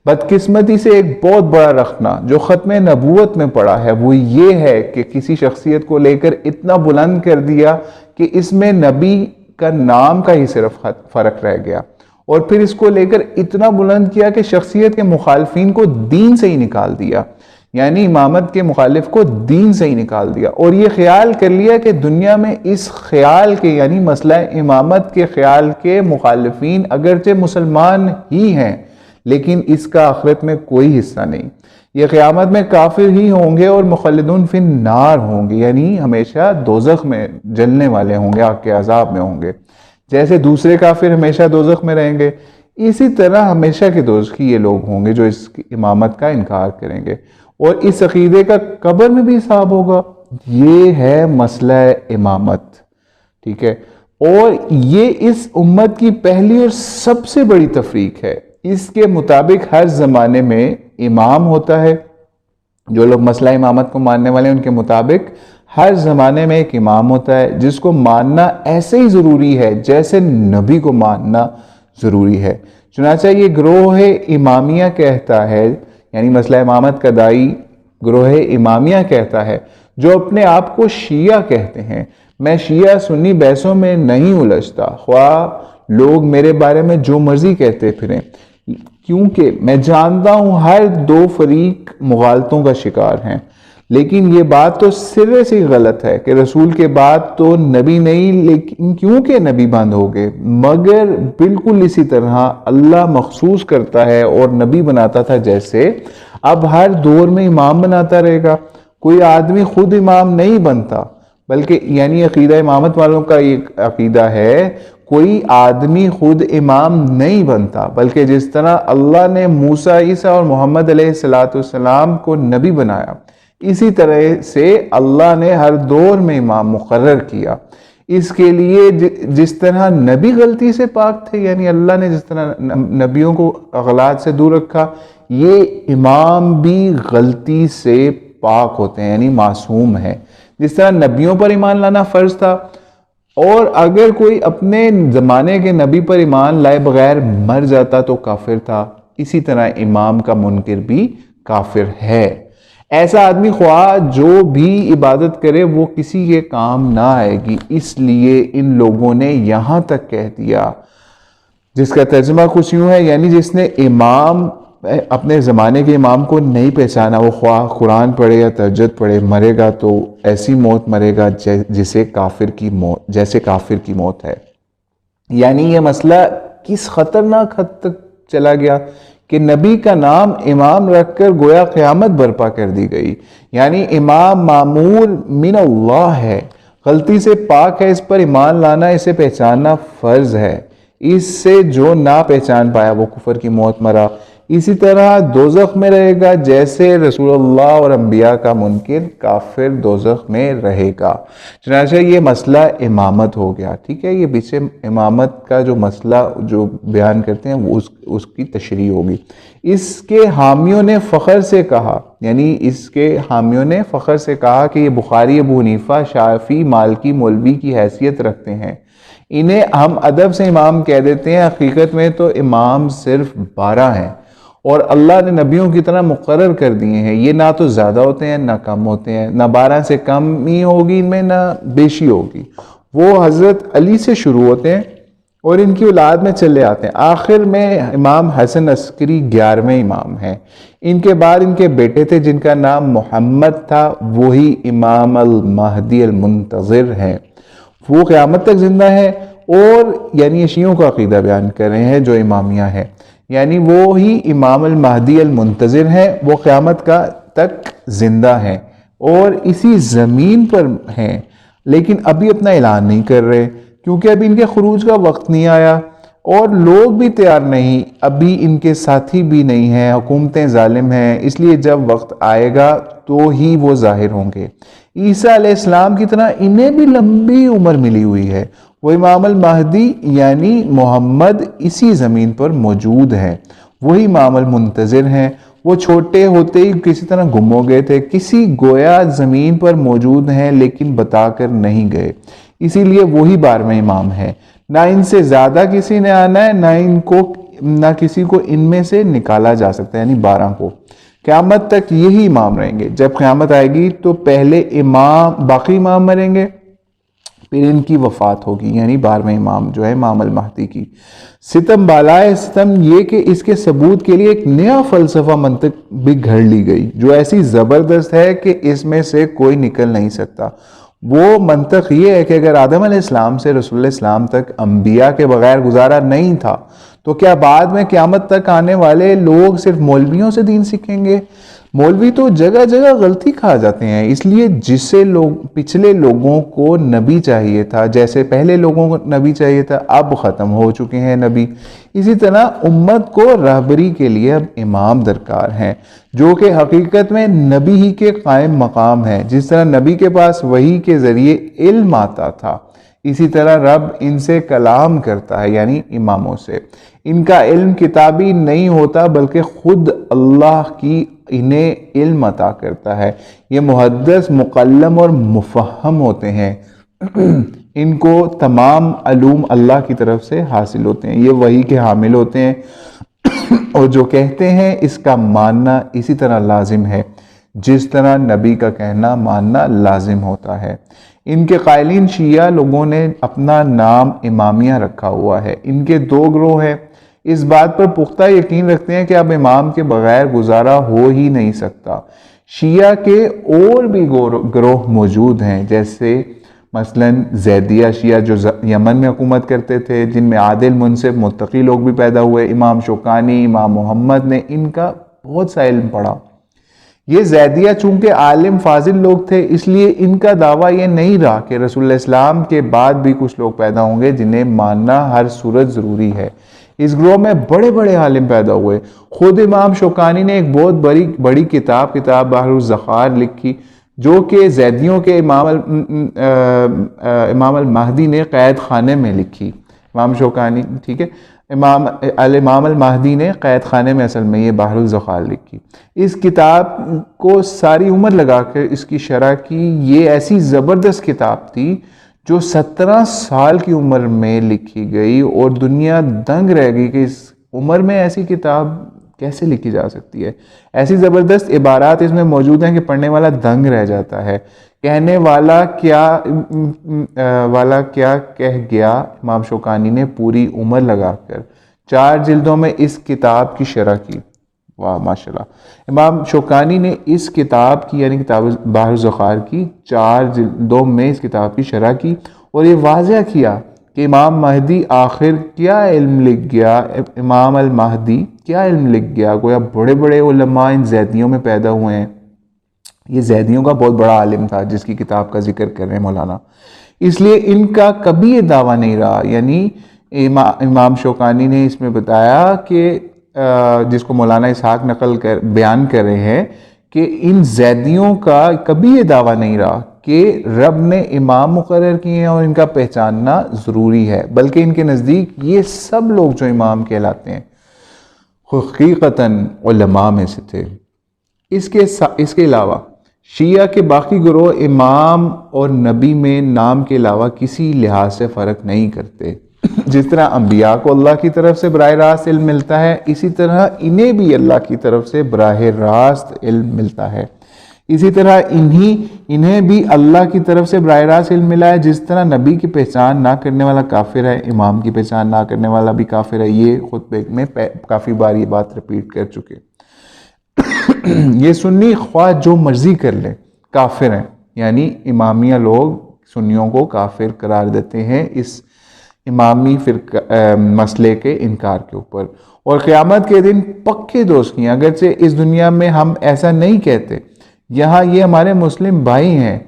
بدقسمتی سے ایک بہت بڑا رخنا جو ختم نبوت میں پڑا ہے وہ یہ ہے کہ کسی شخصیت کو لے کر اتنا بلند کر دیا کہ اس میں نبی کا نام کا ہی صرف فرق رہ گیا، اور پھر اس کو لے کر اتنا بلند کیا کہ شخصیت کے مخالفین کو دین سے ہی نکال دیا، یعنی امامت کے مخالف کو دین سے ہی نکال دیا، اور یہ خیال کر لیا کہ دنیا میں اس خیال کے یعنی مسئلہ امامت کے خیال کے مخالفین اگرچہ مسلمان ہی ہیں لیکن اس کا آخرت میں کوئی حصہ نہیں، یہ قیامت میں کافر ہی ہوں گے اور مخلدون فی النار ہوں گے، یعنی ہمیشہ دوزخ میں جلنے والے ہوں گے، آگ کے عذاب میں ہوں گے۔ جیسے دوسرے کافر ہمیشہ دوزخ میں رہیں گے، اسی طرح ہمیشہ کے دوزخی یہ لوگ ہوں گے جو اس امامت کا انکار کریں گے، اور اس عقیدے کا قبر میں بھی حساب ہوگا۔ یہ ہے مسئلہ امامت، ٹھیک ہے، اور یہ اس امت کی پہلی اور سب سے بڑی تفریق ہے۔ اس کے مطابق ہر زمانے میں امام ہوتا ہے، جو لوگ مسئلہ امامت کو ماننے والے ہیں ان کے مطابق ہر زمانے میں ایک امام ہوتا ہے جس کو ماننا ایسے ہی ضروری ہے جیسے نبی کو ماننا ضروری ہے۔ چنانچہ یہ گروہ امامیہ کہتا ہے، یعنی مسئلہ امامت کا دائی گروہ امامیہ کہتا ہے جو اپنے آپ کو شیعہ کہتے ہیں، میں شیعہ سنی بحثوں میں نہیں الجھتا، خواہ لوگ میرے بارے میں جو مرضی کہتے پھریں، کیونکہ میں جانتا ہوں ہر دو فریق مغالطوں کا شکار ہیں، لیکن یہ بات تو سرے سے غلط ہے کہ رسول کے بعد تو نبی نہیں، لیکن کیونکہ نبی بند ہو گئے، مگر بالکل اسی طرح اللہ مخصوص کرتا ہے اور نبی بناتا تھا جیسے اب ہر دور میں امام بناتا رہے گا۔ کوئی آدمی خود امام نہیں بنتا، بلکہ یعنی عقیدہ امامت والوں کا یہ عقیدہ ہے کوئی آدمی خود امام نہیں بنتا، بلکہ جس طرح اللہ نے موسیٰ، عیسیٰ اور محمد علیہ السلام کو نبی بنایا، اسی طرح سے اللہ نے ہر دور میں امام مقرر کیا۔ اس کے لیے جس طرح نبی غلطی سے پاک تھے، یعنی اللہ نے جس طرح نبیوں کو اغلاط سے دور رکھا، یہ امام بھی غلطی سے پاک ہوتے ہیں، یعنی معصوم ہے۔ جس طرح نبیوں پر ایمان لانا فرض تھا، اور اگر کوئی اپنے زمانے کے نبی پر ایمان لائے بغیر مر جاتا تو کافر تھا، اسی طرح امام کا منکر بھی کافر ہے۔ ایسا آدمی خواہ جو بھی عبادت کرے وہ کسی کے کام نہ آئے گی، اس لیے ان لوگوں نے یہاں تک کہہ دیا، جس کا ترجمہ کچھ یوں ہے، یعنی جس نے امام اپنے زمانے کے امام کو نہیں پہچانا، وہ خواہ قرآن پڑھے یا تہجد پڑھے، مرے گا تو ایسی موت مرے گا جیسے کافر کی موت ہے۔ یعنی یہ مسئلہ کس خطرناک حد تک چلا گیا کہ نبی کا نام امام رکھ کر گویا قیامت برپا کر دی گئی، یعنی امام معمور من اللہ ہے، غلطی سے پاک ہے، اس پر ایمان لانا، اسے پہچاننا فرض ہے، اس سے جو نہ پہچان پایا وہ کفر کی موت مرا، اسی طرح دوزخ میں رہے گا جیسے رسول اللہ اور انبیاء کا منکر کافر دوزخ میں رہے گا۔ چنانچہ یہ مسئلہ امامت ہو گیا، ٹھیک ہے، یہ پیچھے امامت کا جو مسئلہ جو بیان کرتے ہیں وہ اس کی تشریح ہوگی۔ اس کے حامیوں نے فخر سے کہا، یعنی اس کے حامیوں نے فخر سے کہا کہ یہ بخاری، ابو حنیفہ، شافعی، مالکی، مولوی کی حیثیت رکھتے ہیں، انہیں ہم ادب سے امام کہہ دیتے ہیں، حقیقت میں تو امام صرف 12 ہیں اور اللہ نے نبیوں کی طرح مقرر کر دیے ہیں، یہ نہ تو زیادہ ہوتے ہیں نہ کم ہوتے ہیں، نہ 12 سے کم ہی ہوگی ان میں نہ بیشی ہوگی، وہ حضرت علی سے شروع ہوتے ہیں اور ان کی اولاد میں چلے آتے ہیں، آخر میں امام حسن عسکری 11ویں امام ہیں، ان کے بعد ان کے بیٹے تھے جن کا نام محمد تھا، وہی امام المہدی المنتظر ہیں، وہ قیامت تک زندہ ہے، اور یعنی شیعوں کا عقیدہ بیان کر رہے ہیں جو امامیہ ہے، یعنی وہ ہی امام المہدی المنتظر ہیں، وہ قیامت کا تک زندہ ہیں اور اسی زمین پر ہیں، لیکن ابھی اپنا اعلان نہیں کر رہے کیونکہ ابھی ان کے خروج کا وقت نہیں آیا اور لوگ بھی تیار نہیں، ابھی ان کے ساتھی بھی نہیں ہیں، حکومتیں ظالم ہیں، اس لیے جب وقت آئے گا تو ہی وہ ظاہر ہوں گے۔ عیسیٰ علیہ السلام کی طرح انہیں بھی لمبی عمر ملی ہوئی ہے، وہ امام المہدی یعنی محمد اسی زمین پر موجود ہیں، وہی امام المنتظر ہیں، وہ چھوٹے ہوتے ہی کسی طرح گم ہو گئے تھے، کسی گویا زمین پر موجود ہیں لیکن بتا کر نہیں گئے، اسی لیے وہی 12ویں امام ہیں، نہ ان سے زیادہ کسی نے آنا ہے، نہ ان کو نہ کسی کو ان میں سے نکالا جا سکتا ہے، یعنی 12 کو قیامت تک یہی امام رہیں گے۔ جب قیامت آئے گی تو پہلے باقی امام مریں گے، پھر ان کی وفات ہوگی، یعنی 12ویں امام جو ہے امام المہدی کی۔ ستم بالائے ستم یہ کہ اس کے ثبوت کے لیے ایک نیا فلسفہ منطق بھی گھڑ لی گئی جو ایسی زبردست ہے کہ اس میں سے کوئی نکل نہیں سکتا۔ وہ منطق یہ ہے کہ اگر آدم علیہ السلام سے رسول اللہ السلام تک انبیاء کے بغیر گزارا نہیں تھا تو کیا بعد میں قیامت تک آنے والے لوگ صرف مولویوں سے دین سیکھیں گے؟ مولوی تو جگہ جگہ غلطی کھا جاتے ہیں، اس لیے جسے پچھلے لوگوں کو نبی چاہیے تھا، جیسے پہلے لوگوں کو نبی چاہیے تھا، اب ختم ہو چکے ہیں نبی، اسی طرح امت کو رہبری کے لیے اب امام درکار ہیں جو کہ حقیقت میں نبی ہی کے قائم مقام ہے۔ جس طرح نبی کے پاس وحی کے ذریعے علم آتا تھا، اسی طرح رب ان سے کلام کرتا ہے، یعنی اماموں سے۔ ان کا علم کتابی نہیں ہوتا بلکہ خود اللہ کی انہیں علم عطا کرتا ہے۔ یہ محدث، مقلم اور مفہم ہوتے ہیں، ان کو تمام علوم اللہ کی طرف سے حاصل ہوتے ہیں، یہ وحی کے حامل ہوتے ہیں، اور جو کہتے ہیں اس کا ماننا اسی طرح لازم ہے جس طرح نبی کا کہنا ماننا لازم ہوتا ہے۔ ان کے قائلین شیعہ لوگوں نے اپنا نام امامیہ رکھا ہوا ہے۔ ان کے 2 گروہ ہیں، اس بات پر پختہ یقین رکھتے ہیں کہ اب امام کے بغیر گزارا ہو ہی نہیں سکتا۔ شیعہ کے اور بھی گروہ موجود ہیں، جیسے مثلا زیدیہ شیعہ جو یمن میں حکومت کرتے تھے، جن میں عادل، منصف، متقی لوگ بھی پیدا ہوئے۔ امام شوکانی، امام محمد نے ان کا بہت سا علم پڑھا۔ یہ زیدیہ چونکہ عالم فاضل لوگ تھے، اس لیے ان کا دعویٰ یہ نہیں رہا کہ رسول اللہ اسلام کے بعد بھی کچھ لوگ پیدا ہوں گے جنہیں ماننا ہر صورت ضروری ہے۔ اس گروہ میں بڑے بڑے عالم پیدا ہوئے۔ خود امام شوکانی نے ایک بہت بڑی کتاب بحر الذخائر لکھی جو کہ زیدیوں کے امام المہدی نے قید خانے میں لکھی۔ امام شوکانی، ٹھیک ہے، امام المہدی نے قید خانے میں اصل میں یہ بحر الذخائر لکھی۔ اس کتاب کو ساری عمر لگا کر اس کی شرح کی۔ یہ ایسی زبردست کتاب تھی جو 17 سال کی عمر میں لکھی گئی، اور دنیا دنگ رہ گئی کہ اس عمر میں ایسی کتاب کیسے لکھی جا سکتی ہے۔ ایسی زبردست عبارات اس میں موجود ہیں کہ پڑھنے والا دنگ رہ جاتا ہے۔ کہنے والا کیا کہہ گیا، امام شوکانی نے پوری عمر لگا کر 4 جلدوں میں اس کتاب کی شرح کی۔ واہ ماشاءاللہ۔ امام شوکانی نے اس کتاب کی، یعنی کتاب بحر الذخائر کی 4 جلدوں میں اس کتاب کی شرح کی، اور یہ واضح کیا کہ امام مہدی آخر کیا علم لکھ گیا، امام المہدی کیا علم لکھ گیا۔ گویا بڑے بڑے علماء ان زیدیوں میں پیدا ہوئے ہیں۔ یہ زیدیوں کا بہت بڑا عالم تھا جس کی کتاب کا ذکر کر رہے ہیں مولانا، اس لیے ان کا کبھی یہ دعویٰ نہیں رہا۔ یعنی امام شوکانی نے اس میں بتایا کہ جس کو مولانا اسحاق بیان کر رہے ہیں کہ ان زیدیوں کا کبھی یہ دعویٰ نہیں رہا کہ رب نے امام مقرر کیے ہیں اور ان کا پہچاننا ضروری ہے، بلکہ ان کے نزدیک یہ سب لوگ جو امام کہلاتے ہیں حقیقتاً علماء میں سے تھے۔ اس کے علاوہ شیعہ کے باقی گروہ امام اور نبی میں نام کے علاوہ کسی لحاظ سے فرق نہیں کرتے۔ جس طرح انبیاء کو اللہ کی طرف سے براہ راست علم ملتا ہے، اسی طرح انہیں بھی اللہ کی طرف سے براہ راست علم ملتا ہے۔ اسی طرح انہیں بھی اللہ کی طرف سے براہ راست علم ملا ہے۔ جس طرح نبی کی پہچان نہ کرنے والا کافر ہے، امام کی پہچان نہ کرنے والا بھی کافر ہے۔ یہ خطبے میں کافی بار یہ بات ریپیٹ کر چکے۔ یہ سنی خواہ جو مرضی کر لے کافر ہیں، یعنی امامیہ لوگ سنیوں کو کافر قرار دیتے ہیں اس امامی مسئلے کے انکار کے اوپر، اور قیامت کے دن پکے دوست ہیں۔ اگرچہ اس دنیا میں ہم ایسا نہیں کہتے، یہاں یہ ہمارے مسلم بھائی ہیں،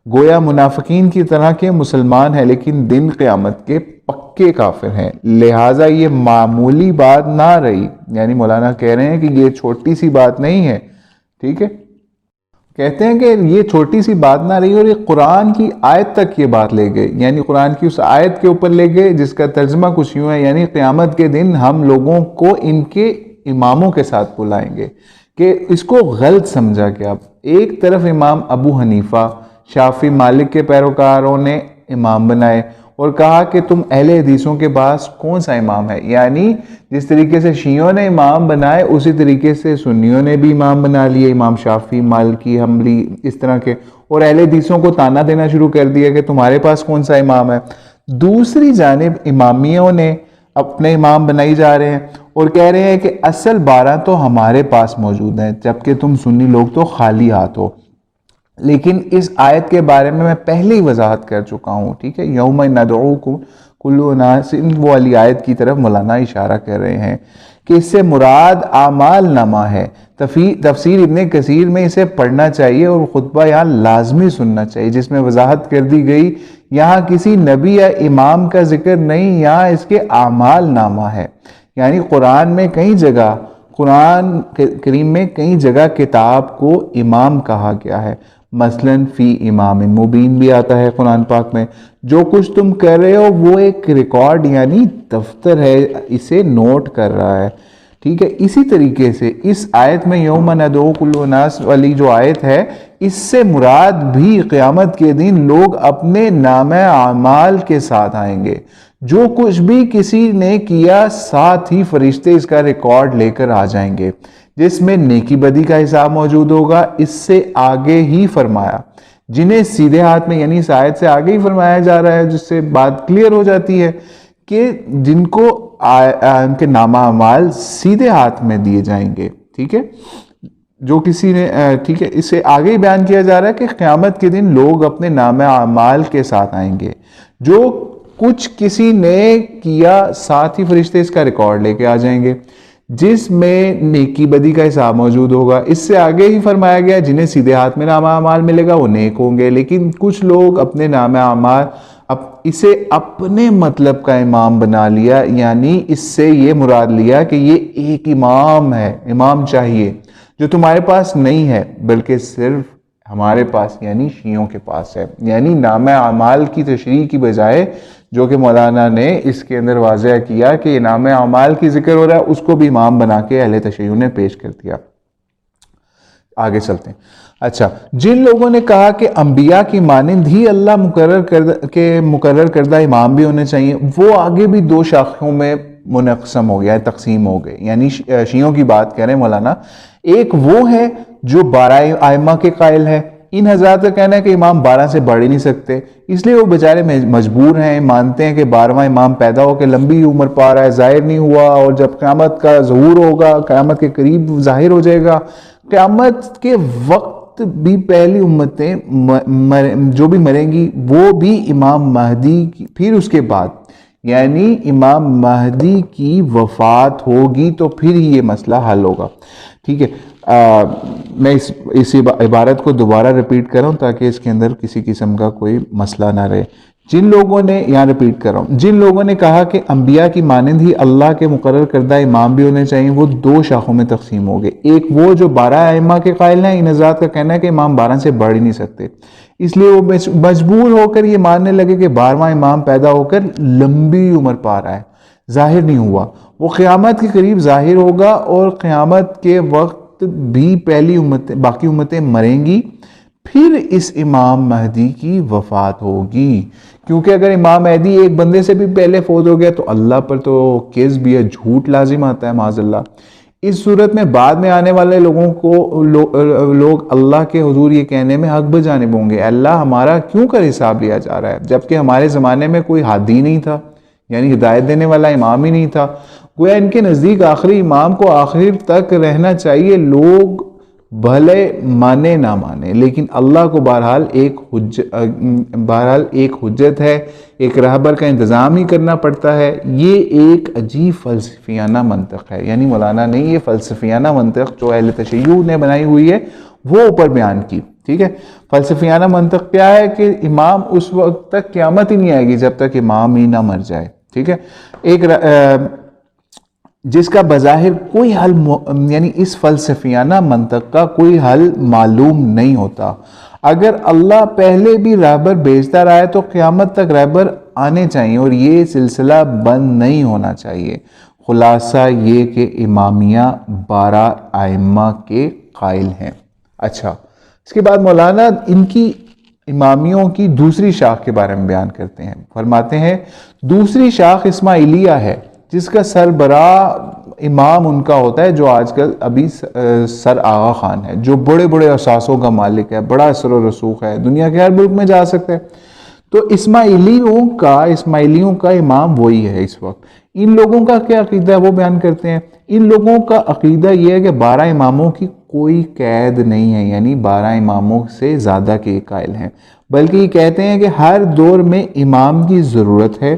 گویا منافقین کی طرح کے مسلمان ہیں، لیکن دن قیامت کے پکے کافر ہیں۔ لہٰذا یہ معمولی بات نہ رہی، یعنی مولانا کہہ رہے ہیں کہ یہ چھوٹی سی بات نہیں ہے، ٹھیک ہے، کہتے ہیں کہ یہ چھوٹی سی بات نہ رہی، اور یہ قرآن کی آیت تک یہ بات لے گئے، یعنی قرآن کی اس آیت کے اوپر لے گئے جس کا ترجمہ کچھ یوں ہے، یعنی قیامت کے دن ہم لوگوں کو ان کے اماموں کے ساتھ بلائیں گے، کہ اس کو غلط سمجھا گیا۔ ایک طرف امام ابو حنیفہ، شافعی، مالک کے پیروکاروں نے امام بنائے، اور کہا کہ تم اہل حدیثوں کے پاس کون سا امام ہے، یعنی جس طریقے سے شیعوں نے امام بنائے اسی طریقے سے سنیوں نے بھی امام بنا لیے، امام شافعی، مالکی، حنبلی، اس طرح کے، اور اہل حدیثوں کو تانا دینا شروع کر دیا کہ تمہارے پاس کون سا امام ہے۔ دوسری جانب امامیوں نے اپنے امام بنائی جا رہے ہیں اور کہہ رہے ہیں کہ اصل 12 تو ہمارے پاس موجود ہیں، جبکہ تم سنی لوگ تو خالی ہاتھ ہو۔ لیکن اس آیت کے بارے میں پہلے ہی وضاحت کر چکا ہوں، ٹھیک ہے، یوم ندعو کل اناس، وہ والی آیت کی طرف مولانا اشارہ کر رہے ہیں کہ اس سے مراد اعمال نامہ ہے۔ تفسیر ابن کثیر میں اسے پڑھنا چاہیے اور خطبہ یہاں لازمی سننا چاہیے، جس میں وضاحت کر دی گئی یہاں کسی نبی یا امام کا ذکر نہیں، یہاں اس کے اعمال نامہ ہے۔ یعنی قرآن میں کئی جگہ، قرآن کریم میں کئی جگہ کتاب کو امام کہا گیا ہے، مثلاً فی امام مبین بھی آتا ہے قرآن پاک میں۔ جو کچھ تم کر رہے ہو وہ ایک ریکارڈ یعنی دفتر ہے، اسے نوٹ کر رہا ہے، ٹھیک ہے۔ اسی طریقے سے اس آیت میں یوم ندعو کل اناس والی جو آیت ہے، اس سے مراد بھی قیامت کے دن لوگ اپنے نامہ اعمال کے ساتھ آئیں گے، جو کچھ بھی کسی نے کیا ساتھ ہی فرشتے اس کا ریکارڈ لے کر آ جائیں گے، جس میں نیکی بدی کا حساب موجود ہوگا۔ اس سے آگے ہی فرمایا جنہیں سیدھے ہاتھ میں، یعنی اس آیت سے آگے ہی فرمایا جا رہا ہے، جس سے بات کلیئر ہو جاتی ہے کہ جن کو ان کے نامہ اعمال سیدھے ہاتھ میں دیے جائیں گے، ٹھیک ہے، جو کسی نے، ٹھیک ہے، اس سے آگے ہی بیان کیا جا رہا ہے کہ قیامت کے دن لوگ اپنے نامہ اعمال کے ساتھ آئیں گے، جو کچھ کسی نے کیا ساتھ ہی فرشتے اس کا ریکارڈ لے کے آ جائیں گے، جس میں نیکی بدی کا حساب موجود ہوگا۔ اس سے آگے ہی فرمایا گیا جنہیں سیدھے ہاتھ میں نامہ اعمال ملے گا وہ نیک ہوں گے، لیکن کچھ لوگ اپنے نامہ اعمال اسے اپنے مطلب کا امام بنا لیا، یعنی اس سے یہ مراد لیا کہ یہ ایک امام ہے، امام چاہیے، جو تمہارے پاس نہیں ہے بلکہ صرف ہمارے پاس یعنی شیعوں کے پاس ہے۔ یعنی نامہ اعمال کی تشریح کی بجائے، جو کہ مولانا نے اس کے اندر واضح کیا کہ نامہ اعمال کی ذکر ہو رہا ہے، اس کو بھی امام بنا کے اہل تشیع نے پیش کر دیا۔ آگے چلتے ہیں۔ اچھا، جن لوگوں نے کہا کہ انبیاء کی مانند ہی اللہ مقرر کردہ امام بھی ہونے چاہیے، وہ آگے بھی دو شاخوں میں منقسم ہو گیا ہے، تقسیم ہو گئے۔ یعنی شیعوں کی بات کہہ رہے ہیں مولانا، ایک وہ ہے جو 12 ائمہ کے قائل ہے، ان حضرات کا کہنا ہے کہ امام 12 سے بڑھ ہی نہیں سکتے، اس لیے وہ بیچارے مجبور ہیں، مانتے ہیں کہ 12واں امام پیدا ہو کے لمبی عمر پا رہا ہے، ظاہر نہیں ہوا، اور جب قیامت کا ظہور ہوگا، قیامت کے قریب ظاہر ہو جائے گا، قیامت کے وقت بھی پہلی امتیں جو بھی مریں گی وہ بھی امام مہدی پھر اس کے بعد یعنی امام مہدی کی وفات ہوگی تو پھر ہی یہ مسئلہ حل ہوگا، ٹھیک ہے۔ میں اس عبارت کو دوبارہ ریپیٹ کر رہا ہوں تاکہ اس کے اندر کسی قسم کا کوئی مسئلہ نہ رہے۔ جن لوگوں نے، یہاں ریپیٹ کر رہا ہوں، جن لوگوں نے کہا کہ انبیاء کی مانند ہی اللہ کے مقرر کردہ امام بھی ہونے چاہیے، وہ دو شاخوں میں تقسیم ہو گئے۔ ایک وہ جو 12 ائمہ کے قائل ہیں، ان حضرات کا کہنا ہے کہ امام 12 سے بڑھ ہی نہیں سکتے، اس لیے وہ مجبور ہو کر یہ ماننے لگے کہ 12واں امام پیدا ہو کر لمبی عمر پا رہا ہے، ظاہر نہیں ہوا، وہ قیامت کے قریب ظاہر ہوگا، اور قیامت کے وقت بھی پہلی امتیں، باقی امتیں مریں گی، پھر اس امام مہدی کی وفات ہوگی۔ کیونکہ اگر امام مہدی ایک بندے سے بھی پہلے فوت ہو گیا تو اللہ پر تو کذب یا جھوٹ لازم آتا ہے، معاذ اللہ۔ اس صورت میں بعد میں آنے والے لوگوں کو لوگ اللہ کے حضور یہ کہنے میں حق بجانب ہوں گے، اللہ ہمارا کیوں کر حساب لیا جا رہا ہے، جبکہ ہمارے زمانے میں کوئی ہادی نہیں تھا، یعنی ہدایت دینے والا امام ہی نہیں تھا۔ گویا ان کے نزدیک آخری امام کو آخر تک رہنا چاہیے، لوگ بھلے مانے نہ مانے، لیکن اللہ کو بہرحال ایک حجت ہے، ایک رہبر کا انتظام ہی کرنا پڑتا ہے۔ یہ ایک عجیب فلسفیانہ منطق ہے، یعنی مولانا نے یہ فلسفیانہ منطق جو اہل تشیع نے بنائی ہوئی ہے وہ اوپر بیان کی، ٹھیک ہے۔ فلسفیانہ منطق کیا ہے کہ امام اس وقت تک قیامت ہی نہیں آئے گی جب تک امام ہی نہ مر جائے، ٹھیک ہے۔ ایک جس کا بظاہر کوئی حل، یعنی اس فلسفیانہ منطق کا کوئی حل معلوم نہیں ہوتا۔ اگر اللہ پہلے بھی رہبر بھیجتا رہا ہے تو قیامت تک رہبر آنے چاہیے اور یہ سلسلہ بند نہیں ہونا چاہیے۔ خلاصہ یہ کہ امامیہ 12 ائمہ کے قائل ہیں۔ اچھا، اس کے بعد مولانا ان کی امامیوں کی دوسری شاخ کے بارے میں بیان کرتے ہیں. فرماتے ہیں دوسری شاخ اسماعیلیہ ہے جس کا سربراہ امام ان کا ہوتا ہے جو آج کل ابھی سر آغا خان ہے، جو بڑے بڑے اثاثوں کا مالک ہے، بڑا اثر و رسوخ ہے، دنیا کے ہر ملک میں جا سکتا ہے. تو اسماعیلیوں کا امام وہی ہے اس وقت. ان لوگوں کا کیا عقیدہ ہے وہ بیان کرتے ہیں. ان لوگوں کا عقیدہ یہ ہے کہ 12 اماموں کی کوئی قید نہیں ہے، یعنی 12 اماموں سے زیادہ کے قائل ہیں، بلکہ یہ کہتے ہیں کہ ہر دور میں امام کی ضرورت ہے،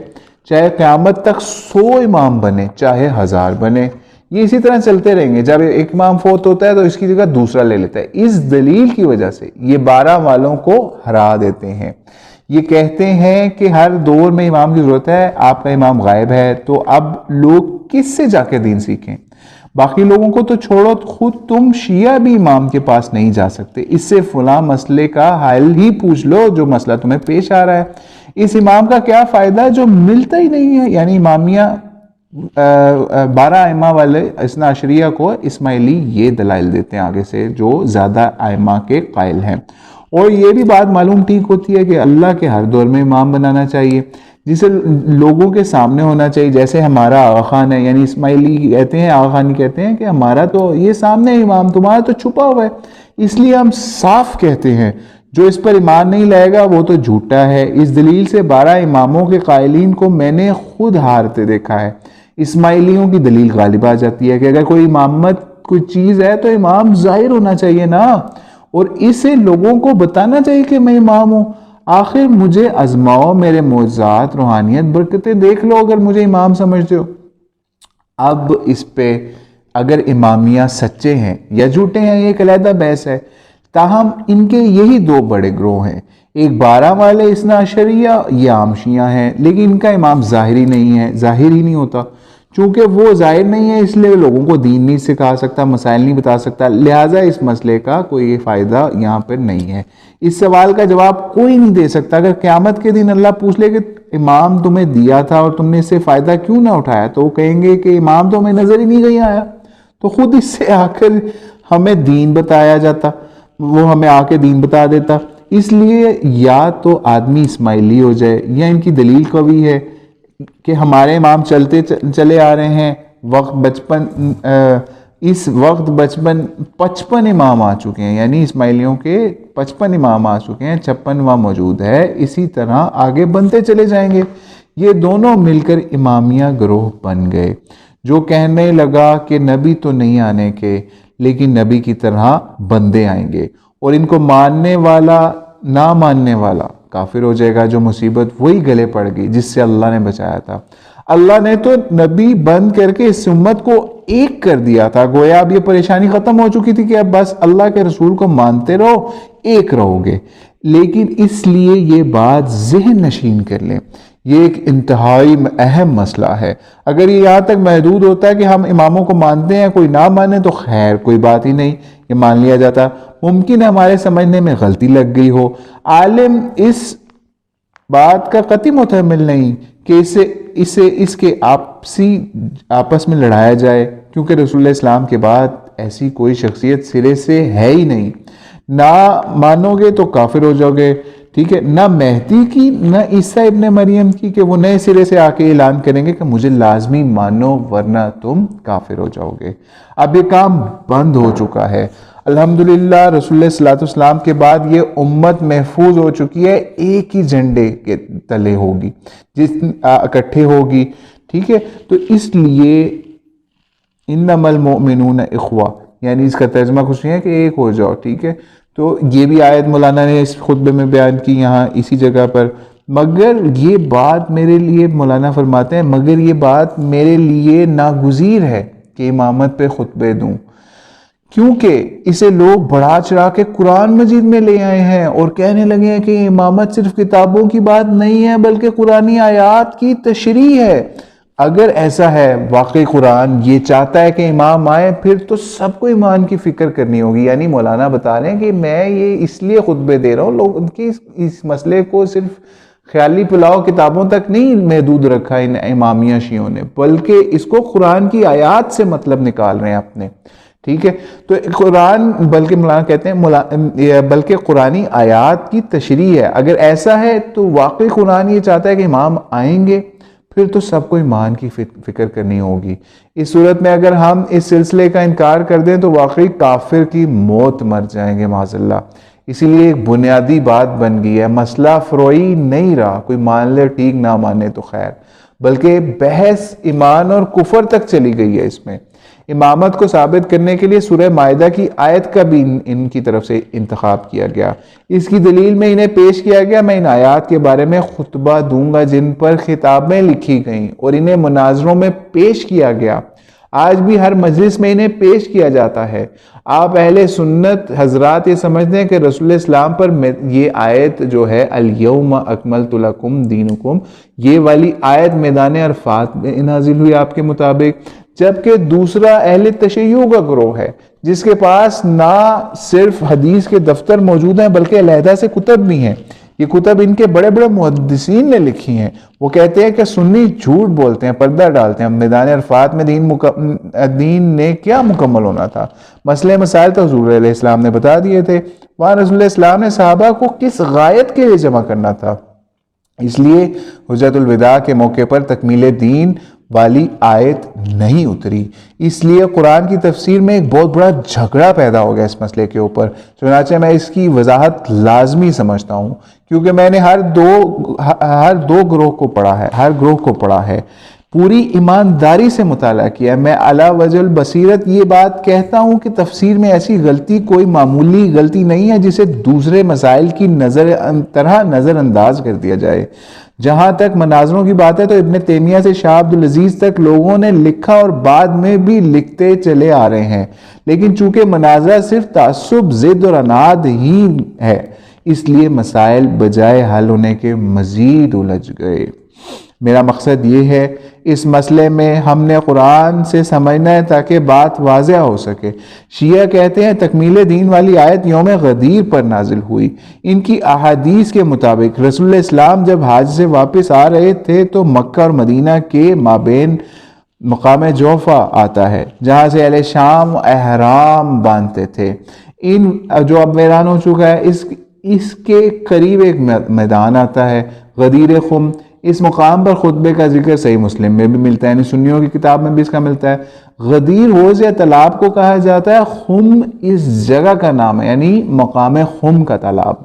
چاہے قیامت تک 100 امام بنے چاہے 1000 بنے. یہ اسی طرح چلتے رہیں گے. جب ایک امام فوت ہوتا ہے تو اس کی جگہ دوسرا لے لیتا ہے. اس دلیل کی وجہ سے یہ 12 والوں کو ہرا دیتے ہیں. یہ کہتے ہیں کہ ہر دور میں امام کی ضرورت ہے، آپ کا امام غائب ہے تو اب لوگ کس سے جا کے دین سیکھیں؟ باقی لوگوں کو تو چھوڑو، خود تم شیعہ بھی امام کے پاس نہیں جا سکتے. اس سے فلاں مسئلے کا حل ہی پوچھ لو جو مسئلہ تمہیں پیش آ رہا ہے. اس امام کا کیا فائدہ جو ملتا ہی نہیں ہے. یعنی امامیہ 12 ائمہ والے اثنا عشریہ کو اسماعیلی یہ دلائل دیتے ہیں آگے سے جو زیادہ ائمہ کے قائل ہیں. اور یہ بھی بات معلوم ٹھیک ہوتی ہے کہ اللہ کے ہر دور میں امام بنانا چاہیے جسے لوگوں کے سامنے ہونا چاہیے. جیسے ہمارا آغا خان ہے، یعنی اسماعیلی کہتے ہیں، آغا خانی کہتے ہیں کہ ہمارا تو یہ سامنے امام، تمہارا تو چھپا ہوا ہے. اس لیے ہم صاف کہتے ہیں جو اس پر ایمان نہیں لائے گا وہ تو جھوٹا ہے. اس دلیل سے 12 اماموں کے قائلین کو میں نے خود ہارتے دیکھا ہے. اسماعیلیوں کی دلیل غالب آ جاتی ہے کہ اگر کوئی امامت کوئی چیز ہے تو امام ظاہر ہونا چاہیے نا، اور اسے لوگوں کو بتانا چاہیے کہ میں امام ہوں. آخر مجھے آزماؤ، میرے معجزات، روحانیت، برکتیں دیکھ لو اگر مجھے امام سمجھتے ہو. اب اس پہ اگر امامیہ سچے ہیں یا جھوٹے ہیں یہ ایک علیحدہ بحث ہے. تاہم ان کے یہی 2 بڑے گروہ ہیں. ایک 12 والے اثنا عشریہ، یہ عام شیعہ ہیں، لیکن ان کا امام ظاہر ہی نہیں ہے، ظاہر ہی نہیں ہوتا. چونکہ وہ ظاہر نہیں ہے اس لیے لوگوں کو دین نہیں سکھا سکتا، مسائل نہیں بتا سکتا، لہٰذا اس مسئلے کا کوئی فائدہ یہاں پر نہیں ہے. اس سوال کا جواب کوئی نہیں دے سکتا. اگر قیامت کے دن اللہ پوچھ لے کہ امام تمہیں دیا تھا اور تم نے اس سے فائدہ کیوں نہ اٹھایا، تو وہ کہیں گے کہ امام تو ہمیں نظر ہی نہیں کہیں آیا. تو خود اس سے آ کر ہمیں دین بتایا جاتا، وہ ہمیں آ کے دین بتا دیتا. اس لیے یا تو آدمی اسماعیلی ہو جائے یا ان کی دلیل قوی ہے کہ ہمارے امام چلتے چلے آ رہے ہیں، اس وقت 55 امام آ چکے ہیں، یعنی اسماعیلیوں کے 55 امام آ چکے ہیں، 56واں موجود ہے، اسی طرح آگے بنتے چلے جائیں گے. یہ دونوں مل کر امامیہ گروہ بن گئے جو کہنے لگا کہ نبی تو نہیں آنے کے لیکن نبی کی طرح بندے آئیں گے، اور ان کو ماننے والا نہ ماننے والا کافر ہو جائے گا. جو مصیبت وہی گلے پڑ گئی جس سے اللہ نے بچایا تھا. اللہ نے تو نبی بند کر کے اس امت کو ایک کر دیا تھا، گویا اب یہ پریشانی ختم ہو چکی تھی کہ اب بس اللہ کے رسول کو مانتے رہو، ایک رہو گے. لیکن اس لیے یہ بات ذہن نشین کر لیں، یہ ایک انتہائی اہم مسئلہ ہے. اگر یہ یہاں تک محدود ہوتا ہے کہ ہم اماموں کو مانتے ہیں، کوئی نہ مانے تو خیر کوئی بات ہی نہیں، یہ مان لیا جاتا. ممکن ہے ہمارے سمجھنے میں غلطی لگ گئی ہو. عالم اس بات کا قطعی متحمل نہیں کہ اس کے آپس میں لڑایا جائے، کیونکہ رسول اللہ اسلام کے بعد ایسی کوئی شخصیت سرے سے ہے ہی نہیں. نہ مانو گے تو کافر ہو جاؤ گے، ٹھیک ہے. نہ مہدی کی نہ عیسیٰ ابن مریم کی کہ وہ نئے سرے سے آ کے اعلان کریں گے کہ مجھے لازمی مانو ورنہ تم کافر ہو جاؤ گے. اب یہ کام بند ہو چکا ہے الحمدللہ. رسول اللہ صلی اللہ علیہ وسلم کے بعد یہ امت محفوظ ہو چکی ہے، ایک ہی جھنڈے کے تلے ہوگی، اکٹھے ہوگی، ٹھیک ہے. تو اس لیے انما المؤمنون اخوہ، یعنی اس کا ترجمہ کچھ نہیں ہے کہ ایک ہو جاؤ، ٹھیک ہے. تو یہ بھی آیت مولانا نے اس خطبے میں بیان کی یہاں اسی جگہ پر. مگر یہ بات میرے لیے، مولانا فرماتے ہیں، مگر یہ بات میرے لیے ناگزیر ہے کہ امامت پہ خطبے دوں، کیونکہ اسے لوگ بڑھا چڑھا کے قرآن مجید میں لے آئے ہیں اور کہنے لگے ہیں کہ امامت صرف کتابوں کی بات نہیں ہے بلکہ قرآنی آیات کی تشریح ہے. اگر ایسا ہے، واقعی قرآن یہ چاہتا ہے کہ امام آئے، پھر تو سب کو ایمان کی فکر کرنی ہوگی. یعنی مولانا بتا رہے ہیں کہ میں یہ اس لیے خطبے دے رہا ہوں، لوگ ان کی اس مسئلے کو صرف خیالی پلاؤ کتابوں تک نہیں محدود رکھا ان امامیہ شیعوں نے، بلکہ اس کو قرآن کی آیات سے مطلب نکال رہے ہیں اپنے، ٹھیک ہے، تو قرآن بلکہ مولانا کہتے ہیں بلکہ قرآنی آیات کی تشریح ہے۔ اگر ایسا ہے تو واقعی قرآن یہ چاہتا ہے کہ امام آئیں گے، پھر تو سب کو ایمان کی فکر کرنی ہوگی۔ اس صورت میں اگر ہم اس سلسلے کا انکار کر دیں تو واقعی کافر کی موت مر جائیں گے معاذ اللہ۔ اسی لیے ایک بنیادی بات بن گئی ہے، مسئلہ فروعی نہیں رہا، کوئی مان لے ٹھیک، نہ مانے تو خیر، بلکہ بحث ایمان اور کفر تک چلی گئی ہے۔ اس میں امامت کو ثابت کرنے کے لیے سورہ مائدہ کی آیت کا بھی ان کی طرف سے انتخاب کیا گیا۔ اس کی دلیل میں انہیں پیش کیا گیا، میں ان آیات کے بارے میں خطبہ دوں گا جن پر خطابیں لکھی گئیں اور انہیں مناظروں میں پیش کیا گیا۔ آج بھی ہر مجلس میں انہیں پیش کیا جاتا ہے۔ آپ اہل سنت حضرات یہ سمجھتے ہیں کہ رسول اسلام پر یہ آیت جو ہے الیوم اکملت لکم دینکم، یہ والی آیت میدان عرفات میں نازل ہوئی آپ کے مطابق، جبکہ دوسرا اہل تشیع کا گروہ ہے جس کے پاس نہ صرف حدیث کے دفتر موجود ہیں بلکہ علیحدہ سے کتب بھی ہیں۔ یہ کتب ان کے بڑے بڑے محدثین نے لکھی ہیں۔ وہ کہتے ہیں کہ سنی جھوٹ بولتے ہیں، پردہ ڈالتے ہیں، میدان عرفات میں دین نے کیا مکمل ہونا تھا؟ مسئلے مسائل تو حضور علیہ السلام نے بتا دیے تھے، وہاں رسول السلام نے صحابہ کو کس غایت کے لیے جمع کرنا تھا؟ اس لیے حجت الوداع کے موقع پر تکمیل دین والی آیت نہیں اتری۔ اس لیے قرآن کی تفسیر میں ایک بہت بڑا جھگڑا پیدا ہو گیا اس مسئلے کے اوپر۔ چنانچہ میں اس کی وضاحت لازمی سمجھتا ہوں، کیونکہ میں نے ہر دو گروہ کو پڑھا ہے، پوری ایمانداری سے مطالعہ کیا۔ میں علی وجہ البصیرت یہ بات کہتا ہوں کہ تفسیر میں ایسی غلطی کوئی معمولی غلطی نہیں ہے جسے دوسرے مسائل کی طرح نظر انداز کر دیا جائے۔ جہاں تک مناظروں کی بات ہے تو ابن تیمیہ سے شاہ عبد العزیز تک لوگوں نے لکھا اور بعد میں بھی لکھتے چلے آ رہے ہیں، لیکن چونکہ مناظرہ صرف تعصب، ضد اور عناد ہی ہے، اس لیے مسائل بجائے حل ہونے کے مزید الجھ گئے۔ میرا مقصد یہ ہے اس مسئلے میں ہم نے قرآن سے سمجھنا ہے تاکہ بات واضح ہو سکے۔ شیعہ کہتے ہیں تکمیل دین والی آیت یوم غدیر پر نازل ہوئی۔ ان کی احادیث کے مطابق رسول اسلام جب حج سے واپس آ رہے تھے تو مکہ اور مدینہ کے مابین مقام جوفہ آتا ہے، جہاں سے اہل شام احرام باندھتے تھے۔ جو اب ویران ہو چکا ہے، اس کے قریب ایک میدان آتا ہے غدیر خم۔ اس مقام پر خطبے کا ذکر صحیح مسلم میں بھی ملتا ہے، یعنی سنیوں کی کتاب میں بھی اس کا ملتا ہے۔ غدیر حوض یا تالاب کو کہا جاتا ہے، خم اس جگہ کا نام ہے، یعنی مقام خم کا تالاب۔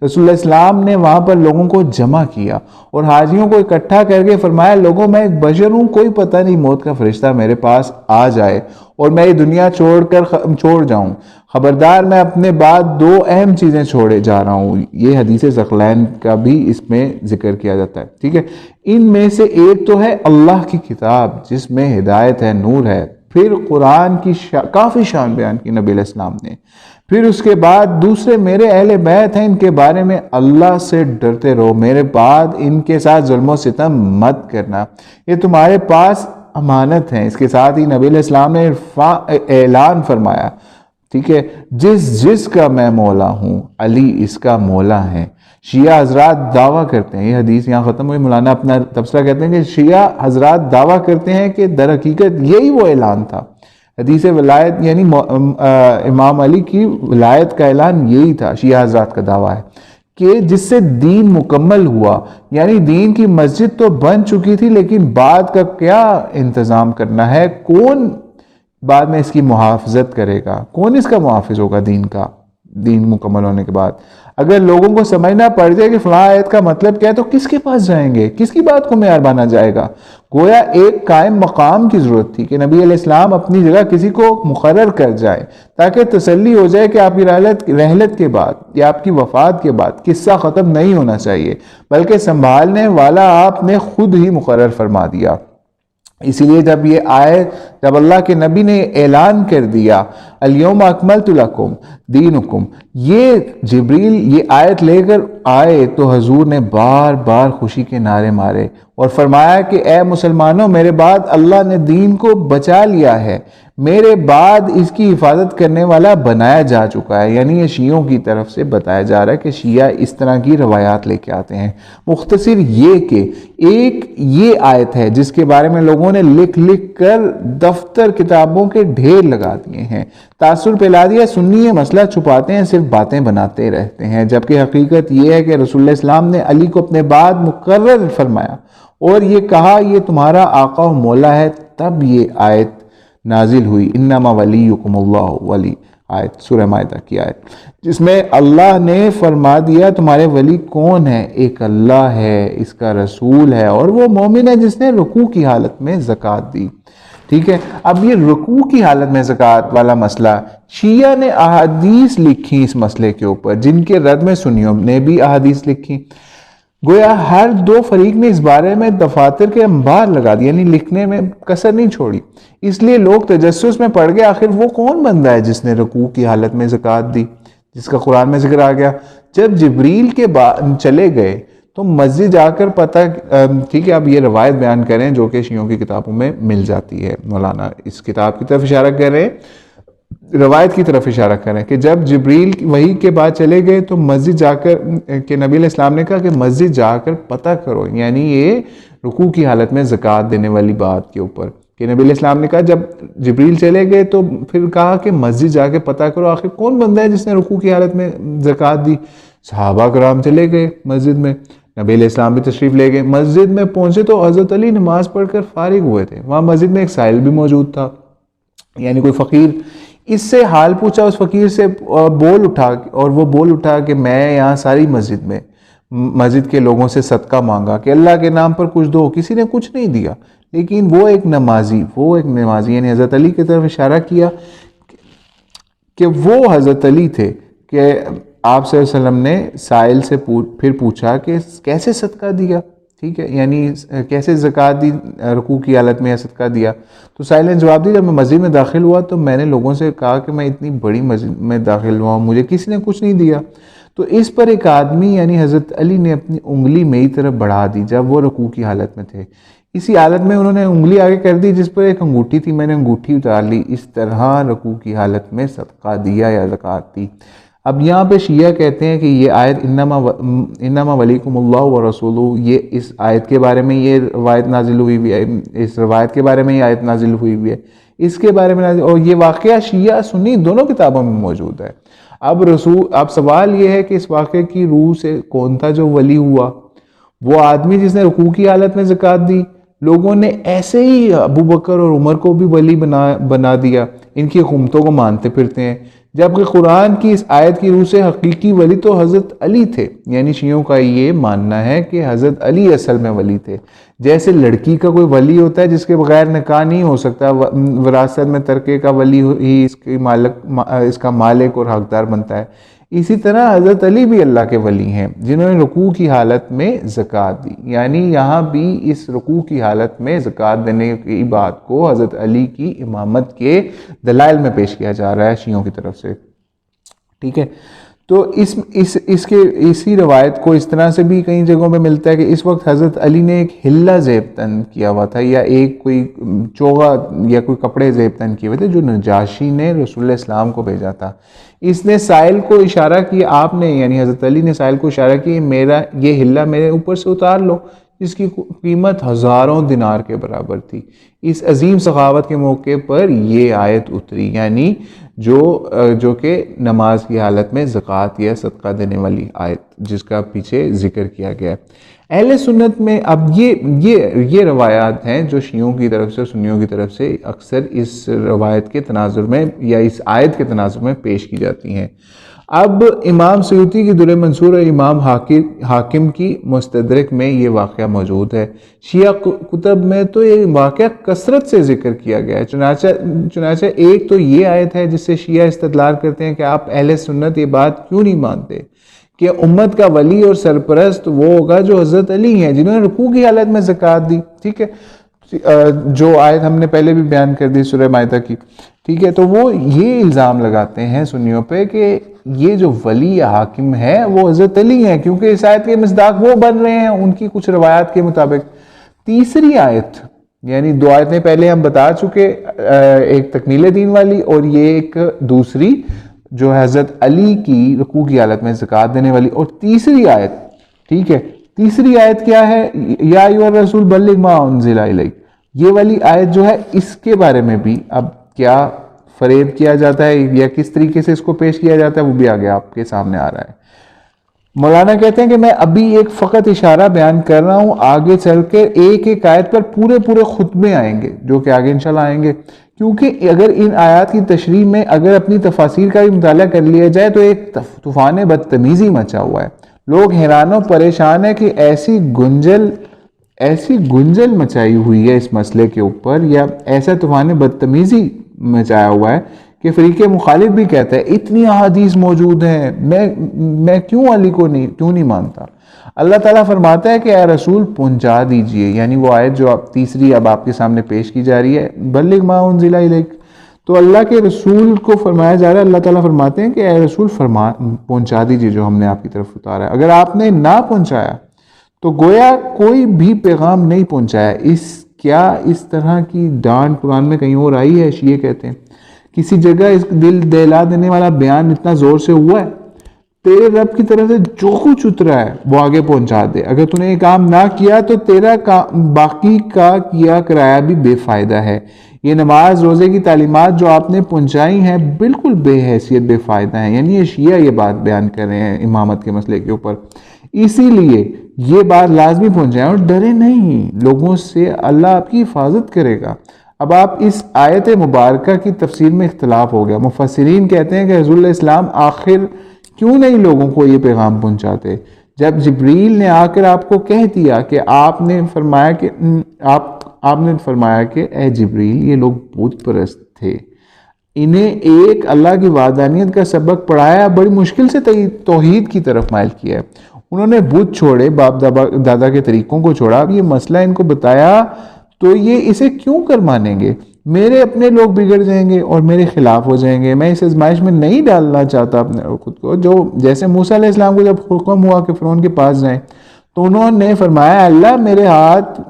رسول اللہ اسلام نے وہاں پر لوگوں کو جمع کیا اور حاجیوں کو اکٹھا کر کے فرمایا، لوگوں میں ایک بشر ہوں، کوئی پتہ نہیں موت کا فرشتہ میرے پاس آ جائے اور میں یہ دنیا چھوڑ جاؤں، خبردار میں اپنے بعد دو اہم چیزیں چھوڑے جا رہا ہوں۔ یہ حدیث ثقلین کا بھی اس میں ذکر کیا جاتا ہے، ٹھیک ہے۔ ان میں سے ایک تو ہے اللہ کی کتاب جس میں ہدایت ہے، نور ہے، پھر قرآن کی کافی شان بیان کی نبی علیہ السلام نے، پھر اس کے بعد دوسرے میرے اہل بیت ہیں، ان کے بارے میں اللہ سے ڈرتے رہو، میرے بعد ان کے ساتھ ظلم و ستم مت کرنا، یہ تمہارے پاس امانت ہے۔ اس کے ساتھ ہی نبی علیہ السلام نے اعلان فرمایا، ٹھیک ہے، جس کا میں مولا ہوں، علی اس کا مولا ہے۔ شیعہ حضرات دعویٰ کرتے ہیں، یہ حدیث یہاں ختم ہوئی، مولانا اپنا تبصرہ کہتے ہیں کہ شیعہ حضرات دعویٰ کرتے ہیں کہ در حقیقت یہی وہ اعلان تھا۔ حدیث ولایت یعنی امام علی کی ولایت کا اعلان یہی تھا، شیعہ حضرات کا دعویٰ ہے کہ جس سے دین مکمل ہوا، یعنی دین کی مسجد تو بن چکی تھی لیکن بعد کا کیا انتظام کرنا ہے، کون بعد میں اس کی محافظت کرے گا، کون اس کا محافظ ہوگا دین مکمل ہونے کے بعد۔ اگر لوگوں کو سمجھنا پڑ جائے کہ فلاں آیت کا مطلب کیا ہے تو کس کے پاس جائیں گے، کس کی بات کو معیار مانا جائے گا؟ گویا ایک قائم مقام کی ضرورت تھی کہ نبی علیہ السلام اپنی جگہ کسی کو مقرر کر جائے تاکہ تسلی ہو جائے کہ آپ کی رحلت کے بعد یا آپ کی وفات کے بعد قصہ ختم نہیں ہونا چاہیے، بلکہ سنبھالنے والا آپ نے خود ہی مقرر فرما دیا۔ اسی لیے جب اللہ کے نبی نے اعلان کر دیا الیوم اکملت لکم دینکم، یہ جبریل یہ آیت لے کر آئے تو حضور نے بار بار خوشی کے نعرے مارے اور فرمایا کہ اے مسلمانوں، میرے بعد اللہ نے دین کو بچا لیا ہے، میرے بعد اس کی حفاظت کرنے والا بنایا جا چکا ہے. یعنی یہ شیعوں کی طرف سے بتایا جا رہا ہے کہ شیعہ اس طرح کی روایات لے کے آتے ہیں. مختصر یہ کہ ایک یہ آیت ہے جس کے بارے میں لوگوں نے لکھ لکھ کر دفتر کتابوں کے ڈھیر لگا دیے ہیں. تاثر پھیلا دیا سنی یہ مسئلہ چھپاتے ہیں، صرف باتیں بناتے رہتے ہیں، جبکہ حقیقت یہ ہے کہ رسول اللہ اسلام نے علی کو اپنے بعد مقرر فرمایا اور یہ کہا یہ تمہارا آقا و مولا ہے. تب یہ آیت نازل ہوئی، انما ولیکم اللہ ولی، آیت سورہ مائدہ کی آیت، جس میں اللہ نے فرما دیا تمہارے ولی کون ہے؟ ایک اللہ ہے، اس کا رسول ہے، اور وہ مومن ہے جس نے رکوع کی حالت میں زکوٰۃ دی. ٹھیک ہے. اب یہ رکوع کی حالت میں زکوٰۃ والا مسئلہ، شیعہ نے احادیث لکھی اس مسئلے کے اوپر، جن کے رد میں سنیوں نے بھی احادیث لکھی. گویا ہر دو فریق نے اس بارے میں دفاتر کے انبار لگا دی، یعنی لکھنے میں کسر نہیں چھوڑی. اس لیے لوگ تجسس میں پڑ گئے آخر وہ کون بندہ ہے جس نے رکوع کی حالت میں زکوٰۃ دی، جس کا قرآن میں ذکر آ گیا. جب جبریل کے چلے گئے تو مسجد جا کر پتہ، ٹھیک ہے، اب یہ روایت بیان کریں جو کہ شیعوں کی کتابوں میں مل جاتی ہے. مولانا اس کتاب کی طرف اشارہ کر رہے ہیں، روایت کی طرف اشارہ کریں کہ جب جبریل وحی کے بعد چلے گئے تو مسجد جا کر، کہ نبی علیہ السلام نے کہا کہ مسجد جا کر پتہ کرو، یعنی یہ رکوع کی حالت میں زکوٰۃ دینے والی بات کے اوپر، کہ نبی علیہ السلام نے کہا جب جبریل چلے گئے تو پھر کہا کہ مسجد جا کے پتہ کرو آخر کون بندہ ہے جس نے رکوع کی حالت میں زکوٰۃ دی. صحابہ کرام چلے گئے مسجد میں، نبی علیہ السلام بھی تشریف لے گئے. مسجد میں پہنچے تو حضرت علی نماز پڑھ کر فارغ ہوئے تھے. وہاں مسجد میں ایک سائل بھی موجود تھا، یعنی کوئی فقیر. اس سے حال پوچھا اس فقیر سے، بول اٹھا کہ میں یہاں ساری مسجد کے لوگوں سے صدقہ مانگا کہ اللہ کے نام پر کچھ دو. کسی نے کچھ نہیں دیا، لیکن وہ ایک نمازی یعنی حضرت علی کی طرف اشارہ کیا کہ وہ حضرت علی تھے کہ آپ صلی اللہ علیہ وسلم نے سائل سے پھر پوچھا کہ کیسے صدقہ دیا، ٹھیک ہے، یعنی کیسے زکوٰۃ دی، رکوع کی حالت میں صدقہ دیا. تو سائل نے جواب دیا جب میں مسجد میں داخل ہوا تو میں نے لوگوں سے کہا کہ میں اتنی بڑی مسجد میں داخل ہوا ہوں، مجھے کسی نے کچھ نہیں دیا. تو اس پر ایک آدمی یعنی حضرت علی نے اپنی انگلی میری طرف بڑھا دی جب وہ رکوع کی حالت میں تھے. اسی حالت میں انہوں نے انگلی آگے کر دی جس پر ایک انگوٹھی تھی، میں نے انگوٹھی اتار لی، اس طرح رکوع کی حالت میں صدقہ دیا یا زکوٰۃ دی. اب یہاں پہ شیعہ کہتے ہیں کہ یہ آیت انما ولیکم اللہ ورسولہ، یہ اس آیت کے بارے میں یہ روایت نازل ہوئی ہے، اس روایت کے بارے میں یہ آیت نازل ہوئی ہے، اس کے بارے میں اور یہ واقعہ شیعہ سنی دونوں کتابوں میں موجود ہے. اب سوال یہ ہے کہ اس واقعے کی روح سے کون تھا جو ولی ہوا؟ وہ آدمی جس نے رکوع کی حالت میں زکوٰۃ دی. لوگوں نے ایسے ہی ابو بکر اور عمر کو بھی ولی بنا دیا، ان کی حکومتوں کو مانتے پھرتے ہیں، جبکہ قرآن کی اس آیت کی روح سے حقیقی ولی تو حضرت علی تھے. یعنی شیعوں کا یہ ماننا ہے کہ حضرت علی اصل میں ولی تھے. جیسے لڑکی کا کوئی ولی ہوتا ہے جس کے بغیر نکاح نہیں ہو سکتا، وراثت میں ترکے کا ولی ہی اس کا مالک اور حقدار بنتا ہے، اسی طرح حضرت علی بھی اللہ کے ولی ہیں جنہوں نے رکوع کی حالت میں زکوٰۃ دی. یعنی یہاں بھی اس رکوع کی حالت میں زکوٰۃ دینے کی بات کو حضرت علی کی امامت کے دلائل میں پیش کیا جا رہا ہے شیعوں کی طرف سے. ٹھیک ہے. تو اسی روایت کو اس طرح سے بھی کئی جگہوں پہ ملتا ہے کہ اس وقت حضرت علی نے ایک حلہ زیب تن کیا ہوا تھا، یا ایک کوئی چوغا یا کوئی کپڑے زیب تن کیے ہوئے تھے جو نجاشی نے رسول اللہ اسلام کو بھیجا تھا. اس نے سائل کو اشارہ کیا، آپ نے یعنی حضرت علی نے سائل کو اشارہ کیا میرا یہ حلہ میرے اوپر سے اتار لو، جس کی قیمت ہزاروں دینار کے برابر تھی. اس عظیم سخاوت کے موقع پر یہ آیت اتری، یعنی جو کہ نماز کی حالت میں زکوٰۃ یا صدقہ دینے والی آیت جس کا پیچھے ذکر کیا گیا ہے. اہل سنت میں اب یہ روایات ہیں جو شیعوں کی طرف سے سنیوں کی طرف سے اکثر اس روایت کے تناظر میں یا اس آیت کے تناظر میں پیش کی جاتی ہیں. اب امام سیوطی کی در منصور اور امام حاکم کی مستدرک میں یہ واقعہ موجود ہے. شیعہ کتب میں تو یہ واقعہ کثرت سے ذکر کیا گیا ہے. چنانچہ ایک تو یہ آیت ہے جس سے شیعہ استدلال کرتے ہیں کہ آپ اہل سنت یہ بات کیوں نہیں مانتے کہ امت کا ولی اور سرپرست وہ ہوگا جو حضرت علی ہیں جنہوں نے رکوع کی حالت میں زکوٰۃ دی. ٹھیک ہے، جو آیت ہم نے پہلے بھی بیان کر دی سورہ مائدہ کی. ٹھیک ہے، تو وہ یہ الزام لگاتے ہیں سنیوں پہ کہ یہ جو ولی یا حاکم ہے وہ حضرت علی ہیں، کیونکہ اس آیت کے مصداق وہ بن رہے ہیں ان کی کچھ روایات کے مطابق. تیسری آیت یعنی 2 آیتیں پہلے ہم بتا چکے، ایک تکمیل دین والی اور یہ ایک دوسری جو حضرت علی کی رکوع کی حالت میں زکوٰۃ دینے والی، اور تیسری آیت، ٹھیک ہے، تیسری آیت کیا ہے؟ یا ایھا الرسول بلغ ما انزل الیک، یہ والی آیت جو ہے اس کے بارے میں بھی اب کیا فریب کیا جاتا ہے یا کس طریقے سے اس کو پیش کیا جاتا ہے وہ بھی آگے آپ کے سامنے آ رہا ہے۔ مولانا کہتے ہیں کہ میں ابھی ایک فقط اشارہ بیان کر رہا ہوں، آگے چل کے ایک ایک آیت پر پورے خطبے آئیں گے جو کہ آگے انشاءاللہ آئیں گے، کیونکہ اگر ان آیات کی تشریح میں اگر اپنی تفاسیر کا بھی مطالعہ کر لیا جائے تو ایک طوفان بدتمیزی مچا ہوا ہے۔ لوگ حیران و پریشان ہے کہ ایسی گنجل مچائی ہوئی ہے اس مسئلے کے اوپر، یا ایسا طوفان بدتمیزی مچایا ہوا ہے کہ فریق مخالف بھی کہتا ہے اتنی احادیث موجود ہیں، میں کیوں علی کو کیوں نہیں مانتا؟ اللہ تعالیٰ فرماتا ہے کہ اے رسول پہنچا دیجئے، یعنی وہ آیت جو تیسری اب آپ کے سامنے پیش کی جا رہی ہے، بلغ ما انزل الیک، تو اللہ کے رسول کو فرمایا جا رہا ہے، اللہ تعالیٰ فرماتے ہیں کہ اے رسول پہنچا دیجئے جو ہم نے آپ کی طرف اتارا ہے۔ اگر آپ نے نہ پہنچایا تو گویا کوئی بھی پیغام نہیں پہنچایا۔ اس طرح کی ڈانٹ قرآن میں کہیں اور آئی ہے؟ شیعہ کہتے ہیں کسی جگہ اس دل دہلا دینے والا بیان اتنا زور سے ہوا ہے؟ تیرے رب کی طرف سے جو کچھ اترا ہے وہ آگے پہنچا دے، اگر تو نے یہ کام نہ کیا تو تیرا باقی کا کیا کرایا بھی بے فائدہ ہے۔ یہ نماز روزے کی تعلیمات جو آپ نے پہنچائی ہیں بالکل بے حیثیت بے فائدہ ہیں، یعنی یہ شیعہ یہ بات بیان کر رہے ہیں امامت کے مسئلے کے اوپر، اسی لیے یہ بات لازمی پہنچائیں اور ڈرے نہیں، لوگوں سے اللہ آپ کی حفاظت کرے گا۔ اب آپ اس آیت مبارکہ کی تفسیر میں اختلاف ہو گیا۔ مفسرین کہتے ہیں کہ حضور علیہ السلام آخر کیوں نہیں لوگوں کو یہ پیغام پہنچاتے؟ جب جبریل نے آ کر آپ کو کہہ دیا کہ آپ نے فرمایا کہ اے جبریل یہ لوگ بت پرست تھے، انہیں ایک اللہ کی وحدانیت کا سبق پڑھایا، بڑی مشکل سے توحید کی طرف مائل کیا ہے، انہوں نے بت چھوڑے، باپ دادا کے طریقوں کو چھوڑا، اب یہ مسئلہ ان کو بتایا تو یہ اسے کیوں کر مانیں گے؟ میرے اپنے لوگ بگڑ جائیں گے اور میرے خلاف ہو جائیں گے، میں اس آزمائش میں نہیں ڈالنا چاہتا اپنے خود کو۔ جو جیسے موسیٰ علیہ السلام کو جب حکم ہوا کہ فرعون کے پاس جائیں تو انہوں نے فرمایا اللہ میرے ہاتھ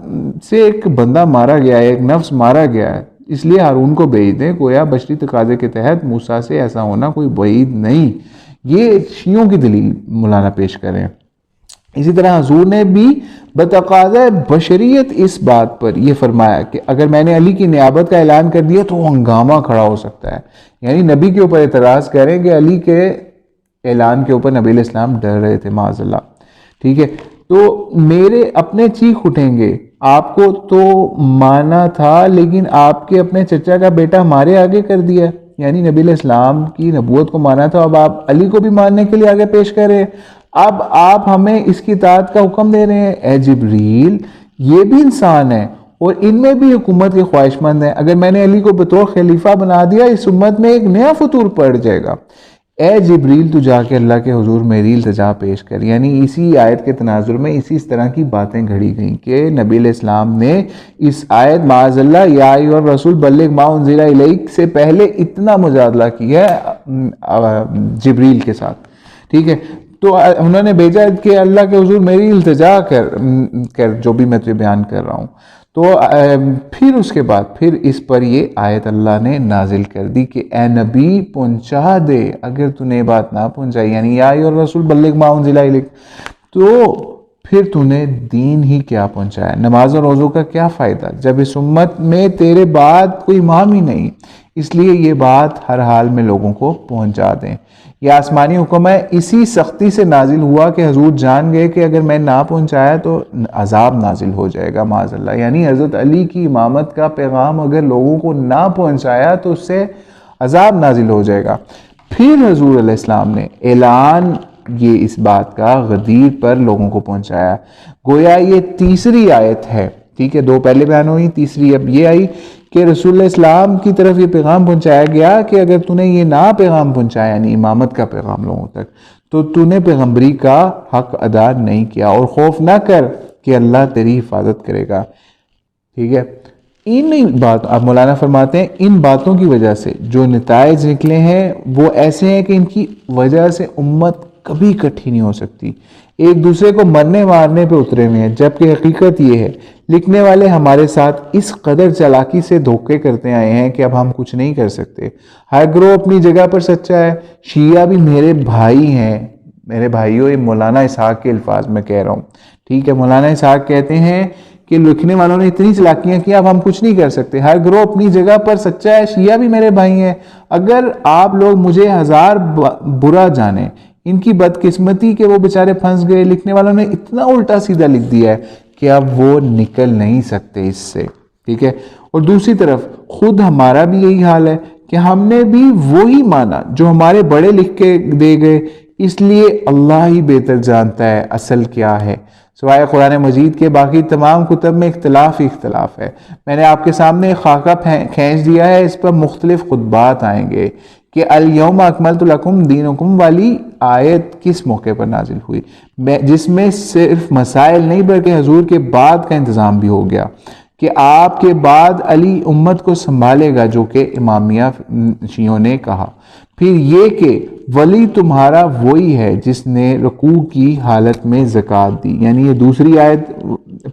سے ایک بندہ مارا گیا ہے، ایک نفس مارا گیا ہے، اس لیے ہارون کو بھیج دیں، گویا بشری تقاضے کے تحت موسیٰ سے ایسا ہونا کوئی بعید نہیں۔ یہ شیعوں کی دلیل مولانا پیش کریں۔ اسی طرح حضور نے بھی بتقاضۂ بشریت اس بات پر یہ فرمایا کہ اگر میں نے علی کی نیابت کا اعلان کر دیا تو ہنگامہ کھڑا ہو سکتا ہے، یعنی نبی کے اوپر اعتراض کریں کہ علی کے اعلان کے اوپر نبی علیہ السلام ڈر رہے تھے معاذ اللہ، ٹھیک ہے، تو میرے اپنے چیخ اٹھیں گے، آپ کو تو مانا تھا لیکن آپ کے اپنے چچا کا بیٹا ہمارے آگے کر دیا، یعنی نبی علیہ السلام کی نبوت کو مانا تھا، اب آپ علی کو بھی ماننے کے لیے آگے پیش کر رہے ہیں، اب آپ ہمیں اس کی اطاعت کا حکم دے رہے ہیں۔ اے جبریل یہ بھی انسان ہے اور ان میں بھی حکومت کے خواہش مند ہیں، اگر میں نے علی کو بطور خلیفہ بنا دیا اس امت میں ایک نیا فطور پڑ جائے گا۔ اے جبریل تو جا کے اللہ کے حضور میری التجا پیش کر، یعنی اسی آیت کے تناظر میں اس طرح کی باتیں گھڑی گئیں کہ نبی علیہ السلام نے اس آیت معاذ اللہ یا ایھا الرسول بلغ ما انزل الیک سے پہلے اتنا مجادلہ کیا ہے جبریل کے ساتھ، ٹھیک ہے، تو انہوں نے بھیجا کہ اللہ کے حضور میری التجا کر جو بھی میں تجھے بیان کر رہا ہوں، تو پھر اس کے بعد پھر اس پر یہ آیت اللہ نے نازل کر دی کہ اے نبی پہنچا دے، اگر تو نے بات نہ پہنچائی، یعنی یا ایھا الرسول بلغ ما انزل الیک، تو پھر تو نے دین ہی کیا پہنچایا، نماز اور روزوں کا کیا فائدہ جب اس امت میں تیرے بعد کوئی امام ہی نہیں، اس لیے یہ بات ہر حال میں لوگوں کو پہنچا دیں۔ یہ آسمانی حکم ہے، اسی سختی سے نازل ہوا کہ حضور جان گئے کہ اگر میں نہ پہنچایا تو عذاب نازل ہو جائے گا معاذ اللہ، یعنی حضرت علی کی امامت کا پیغام اگر لوگوں کو نہ پہنچایا تو اس سے عذاب نازل ہو جائے گا۔ پھر حضور علیہ السلام نے اعلان یہ اس بات کا غدیر پر لوگوں کو پہنچایا، گویا یہ تیسری آیت ہے، ٹھیک ہے، 2 پہلے بیان ہوئی، تیسری اب یہ آئی کہ رسول اللہ اسلام کی طرف یہ پیغام پہنچایا گیا کہ اگر تو نے یہ نہ پیغام پہنچایا، یعنی امامت کا پیغام لوگوں تک، تو تو نے پیغمبری کا حق ادا نہیں کیا، اور خوف نہ کر کہ اللہ تیری حفاظت کرے گا، ٹھیک ہے۔ اب مولانا فرماتے ہیں ان باتوں کی وجہ سے جو نتائج نکلے ہیں وہ ایسے ہیں کہ ان کی وجہ سے امت کبھی اکٹھی نہیں ہو سکتی۔ ایک دوسرے کو مرنے مارنے پہ اترے ہوئے ہیں، جبکہ حقیقت یہ ہے لکھنے والے ہمارے ساتھ اس قدر چالاکی سے دھوکے کرتے آئے ہیں کہ اب ہم کچھ نہیں کر سکتے۔ ہر گروہ اپنی جگہ پر سچا ہے، شیعہ بھی میرے بھائی ہیں۔ میرے بھائیوں، یہ مولانا اسحاق کے الفاظ میں کہہ رہا ہوں، ٹھیک ہے۔ مولانا اسحاق کہتے ہیں کہ لکھنے والوں نے اتنی چالاکیاں کی، اب ہم کچھ نہیں کر سکتے، ہر گروہ اپنی جگہ پر سچا ہے، شیعہ بھی میرے بھائی ہیں۔ اگر آپ لوگ مجھے ہزار برا جانیں، ان کی بدقسمتی کہ وہ بیچارے پھنس گئے، لکھنے والوں نے اتنا الٹا سیدھا لکھ دیا ہے کہ اب وہ نکل نہیں سکتے اس سے، ٹھیک ہے۔ اور دوسری طرف خود ہمارا بھی یہی حال ہے کہ ہم نے بھی وہی مانا جو ہمارے بڑے لکھ کے دے گئے، اس لیے اللہ ہی بہتر جانتا ہے اصل کیا ہے۔ سوائے قرآن مجید کے باقی تمام کتب میں اختلاف ہی اختلاف ہے۔ میں نے آپ کے سامنے ایک خاکہ کھینچ دیا ہے، اس پر مختلف خطبات آئیں گے کہ الیوم اکملت لکم دینکم والی آیت کس موقع پر نازل ہوئی، جس میں صرف مسائل نہیں بلکہ حضور کے بعد کا انتظام بھی ہو گیا کہ آپ کے بعد علی امت کو سنبھالے گا، جو کہ امامیہ شیعوں نے کہا۔ پھر یہ کہ ولی تمہارا وہی ہے جس نے رکوع کی حالت میں زکوٰۃ دی، یعنی یہ دوسری آیت،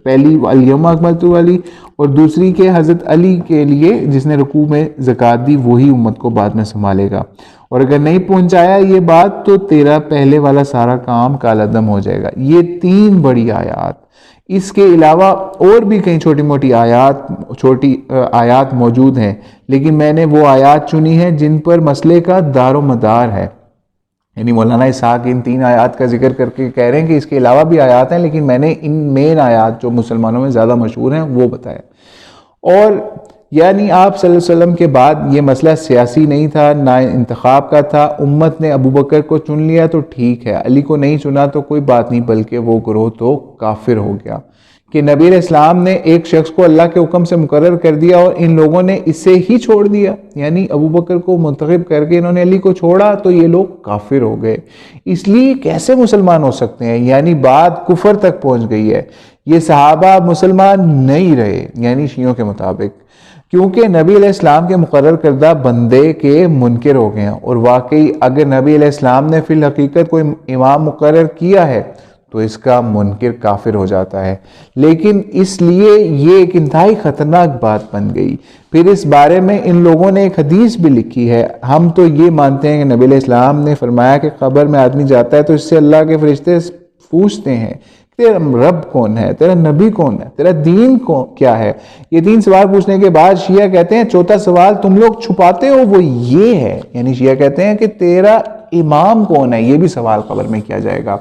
پہلی الیوم اکملت والی اور دوسری کے حضرت علی کے لیے جس نے رکوع میں زکوٰۃ دی، وہی امت کو بعد میں سنبھالے گا، اور اگر نہیں پہنچایا یہ بات تو تیرا پہلے والا سارا کام کالعدم ہو جائے گا۔ یہ 3 بڑی آیات، اس کے علاوہ اور بھی کئی چھوٹی آیات موجود ہیں، لیکن میں نے وہ آیات چنی ہیں جن پر مسئلے کا دار و مدار ہے۔ یعنی مولانا اسحاق ان 3 آیات کا ذکر کر کے کہہ رہے ہیں کہ اس کے علاوہ بھی آیات ہیں، لیکن میں نے ان مین آیات جو مسلمانوں میں زیادہ مشہور ہیں وہ بتایا۔ اور یعنی آپ صلی اللہ علیہ وسلم کے بعد یہ مسئلہ سیاسی نہیں تھا، نہ انتخاب کا تھا۔ امت نے ابو بکر کو چن لیا تو ٹھیک ہے، علی کو نہیں چنا تو کوئی بات نہیں، بلکہ وہ گروہ تو کافر ہو گیا کہ نبی علیہ السلام نے ایک شخص کو اللہ کے حکم سے مقرر کر دیا اور ان لوگوں نے اسے ہی چھوڑ دیا، یعنی ابو بکر کو منتخب کر کے انہوں نے علی کو چھوڑا تو یہ لوگ کافر ہو گئے۔ اس لیے کیسے مسلمان ہو سکتے ہیں؟ یعنی بات کفر تک پہنچ گئی ہے۔ یہ صحابہ مسلمان نہیں رہے، یعنی شیعوں کے مطابق، کیونکہ نبی علیہ السلام کے مقرر کردہ بندے کے منکر ہو گئے ہیں۔ اور واقعی اگر نبی علیہ السلام نے فی الحقیقت کوئی امام مقرر کیا ہے تو اس کا منکر کافر ہو جاتا ہے، لیکن اس لیے یہ ایک انتہائی خطرناک بات بن گئی۔ پھر اس بارے میں ان لوگوں نے ایک حدیث بھی لکھی ہے۔ ہم تو یہ مانتے ہیں کہ نبی علیہ السلام نے فرمایا کہ قبر میں آدمی جاتا ہے تو اس سے اللہ کے فرشتے پوچھتے ہیں تیرا رب کون ہے، تیرا نبی کون ہے، تیرا دین کیا ہے۔ یہ 3 سوال پوچھنے کے بعد شیعہ کہتے ہیں چوتھا سوال تم لوگ چھپاتے ہو وہ یہ ہے، یعنی شیعہ کہتے ہیں کہ تیرا امام کون ہے، یہ بھی سوال قبر میں کیا جائے گا۔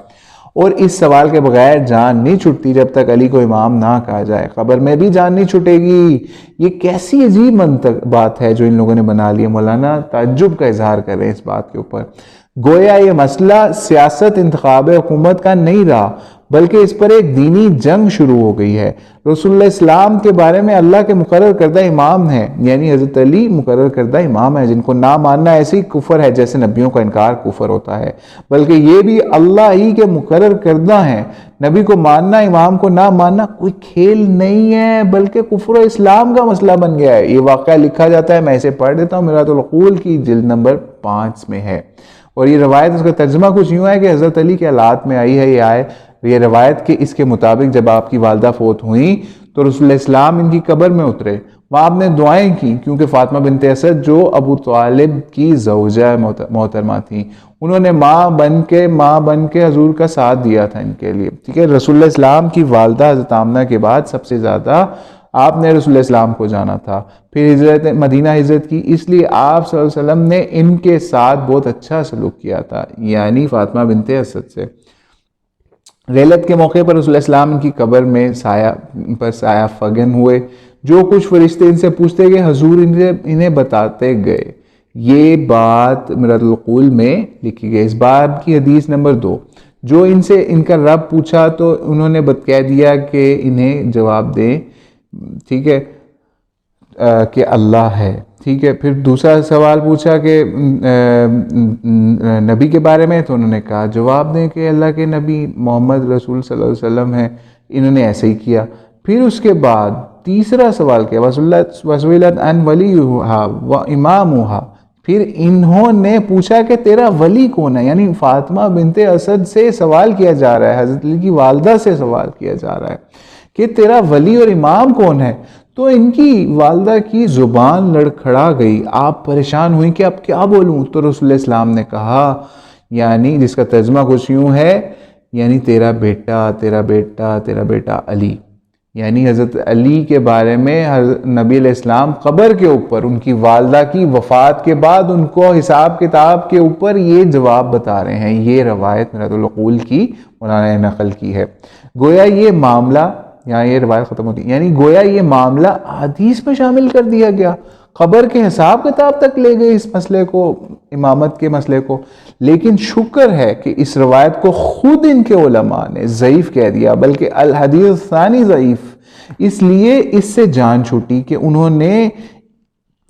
اور اس سوال کے بغیر جان نہیں چھٹتی جب تک علی کو امام نہ کہا جائے، قبر میں بھی جان نہیں چھٹے گی۔ یہ کیسی عجیب بات ہے جو ان لوگوں نے بنا لی ہے۔ مولانا تعجب کا اظہار کر رہے ہیں اس بات کے اوپر، گویا یہ مسئلہ سیاست انتخاب حکومت کا نہیں رہا بلکہ اس پر ایک دینی جنگ شروع ہو گئی ہے۔ رسول اللہ اسلام کے بارے میں اللہ کے مقرر کردہ امام ہیں، یعنی حضرت علی مقرر کردہ امام ہیں، جن کو نہ ماننا ایسے ہی کفر ہے جیسے نبیوں کا انکار کفر ہوتا ہے، بلکہ یہ بھی اللہ ہی کے مقرر کردہ ہیں۔ نبی کو ماننا، امام کو نہ ماننا کوئی کھیل نہیں ہے بلکہ کفر و اسلام کا مسئلہ بن گیا ہے۔ یہ واقعہ لکھا جاتا ہے، میں اسے پڑھ دیتا ہوں، میرات العقول کی جلد نمبر 5 میں ہے، اور یہ روایت اس کا ترجمہ کچھ یوں ہے کہ حضرت علی کے حالات میں آئی ہے یہ روایت کہ اس کے مطابق جب آپ کی والدہ فوت ہوئیں تو رسول اللہ اسلام ان کی قبر میں اترے، وہاں آپ نے دعائیں کی، کیونکہ فاطمہ بنت اسد جو ابو طالب کی زوجہ محترمہ تھیں، انہوں نے ماں بن کے حضور کا ساتھ دیا تھا ان کے لیے، ٹھیک ہے۔ رسول اللہ اسلام کی والدہ حضرت آمنہ کے بعد سب سے زیادہ آپ نے رسول اللہ اسلام کو جانا تھا، پھر مدینہ ہجرت کی، اس لیے آپ صلی اللہ علیہ وسلم نے ان کے ساتھ بہت اچھا سلوک کیا تھا، یعنی فاطمہ بنت اسد سے۔ غیلت کے موقع پر رسول اللہ السلام کی قبر میں سایہ فگن ہوئے، جو کچھ فرشتے ان سے پوچھتے گئے حضور انہیں بتاتے گئے۔ یہ بات میرات العقول میں لکھی گئی۔ اس باب کی حدیث نمبر 2، جو ان سے ان کا رب پوچھا تو انہوں نے کہہ دیا کہ انہیں جواب دیں، ٹھیک ہے، کہ اللہ ہے، ٹھیک ہے۔ پھر دوسرا سوال پوچھا کہ نبی کے بارے میں، تو انہوں نے کہا جواب دیں کہ اللہ کے نبی محمد رسول صلی اللہ علیہ وسلم ہیں، انہوں نے ایسے ہی کیا۔ پھر اس کے بعد تیسرا سوال کیا وَسُئِلَتْ عَنْ وَلِيُّهَا وَإِمَامُهَا، پھر انہوں نے پوچھا کہ تیرا ولی کون ہے، یعنی فاطمہ بنت اسد سے سوال کیا جا رہا ہے، حضرت علی کی والدہ سے سوال کیا جا رہا ہے کہ تیرا ولی اور امام کون ہے. تو ان کی والدہ کی زبان لڑکھڑا گئی، آپ پریشان ہوئی کہ اب کیا بولوں. تو رسول اللہ السلام نے کہا، یعنی جس کا ترجمہ کچھ یوں ہے، یعنی تیرا بیٹا تیرا بیٹا تیرا بیٹا علی، یعنی حضرت علی کے بارے میں نبی علیہ السلام قبر کے اوپر ان کی والدہ کی وفات کے بعد ان کو حساب کتاب کے اوپر یہ جواب بتا رہے ہیں. یہ روایت میرات العقول کی مولانا نے نقل کی ہے. گویا یہ معاملہ، یہاں یہ روایت ختم ہوتی ہے، یعنی گویا یہ معاملہ حدیث میں شامل کر دیا گیا، قبر کے حساب کتاب تک لے گئے اس مسئلے کو، امامت کے مسئلے کو. لیکن شکر ہے کہ اس روایت کو خود ان کے علماء نے ضعیف کہہ دیا، بلکہ الحدیث ثانی ضعیف، اس لیے اس سے جان چھوٹی کہ انہوں نے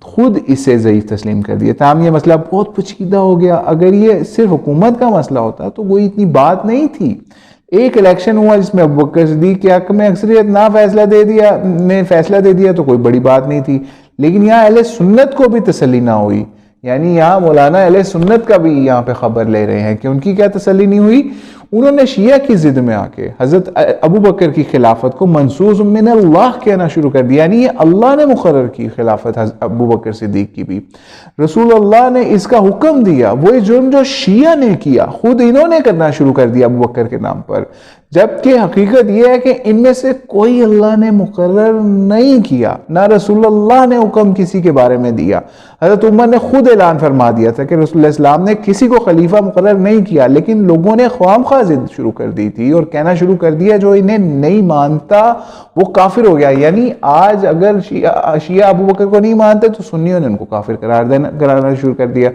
خود اسے ضعیف تسلیم کر دیا. تاہم یہ مسئلہ بہت پیچیدہ ہو گیا. اگر یہ صرف حکومت کا مسئلہ ہوتا تو کوئی اتنی بات نہیں تھی. ایک الیکشن ہوا جس میں ابوبکر صدیق کے حق میں اکثریت نے فیصلہ دے دیا تو کوئی بڑی بات نہیں تھی. لیکن یہاں اہل سنت کو بھی تسلی نہ ہوئی، یعنی یہاں مولانا اہل سنت کا بھی یہاں پہ خبر لے رہے ہیں کہ ان کی کیا تسلی نہیں ہوئی. انہوں نے شیعہ کی ضد میں آ کے حضرت ابوبکر کی خلافت کو منصوص من اللہ کہنا شروع کر دیا، یعنی یہ اللہ نے مقرر کی خلافت ابوبکر صدیق کی بھی، رسول اللہ نے اس کا حکم دیا. وہی جرم جو شیعہ نے کیا خود انہوں نے کرنا شروع کر دیا ابوبکر کے نام پر، جبکہ حقیقت یہ ہے کہ ان میں سے کوئی اللہ نے مقرر نہیں کیا، نہ رسول اللہ نے حکم کسی کے بارے میں دیا. حضرت عمر نے خود اعلان فرما دیا تھا کہ رسول اللہ السلام نے کسی کو خلیفہ مقرر نہیں کیا، لیکن لوگوں نے خواہم خواہ ضد شروع کر دی تھی اور کہنا شروع کر دیا جو انہیں نہیں مانتا وہ کافر ہو گیا. یعنی آج اگر شیعہ ابوبکر کو نہیں مانتے تو سنیوں نے ان کو کافر کرانا شروع کر دیا.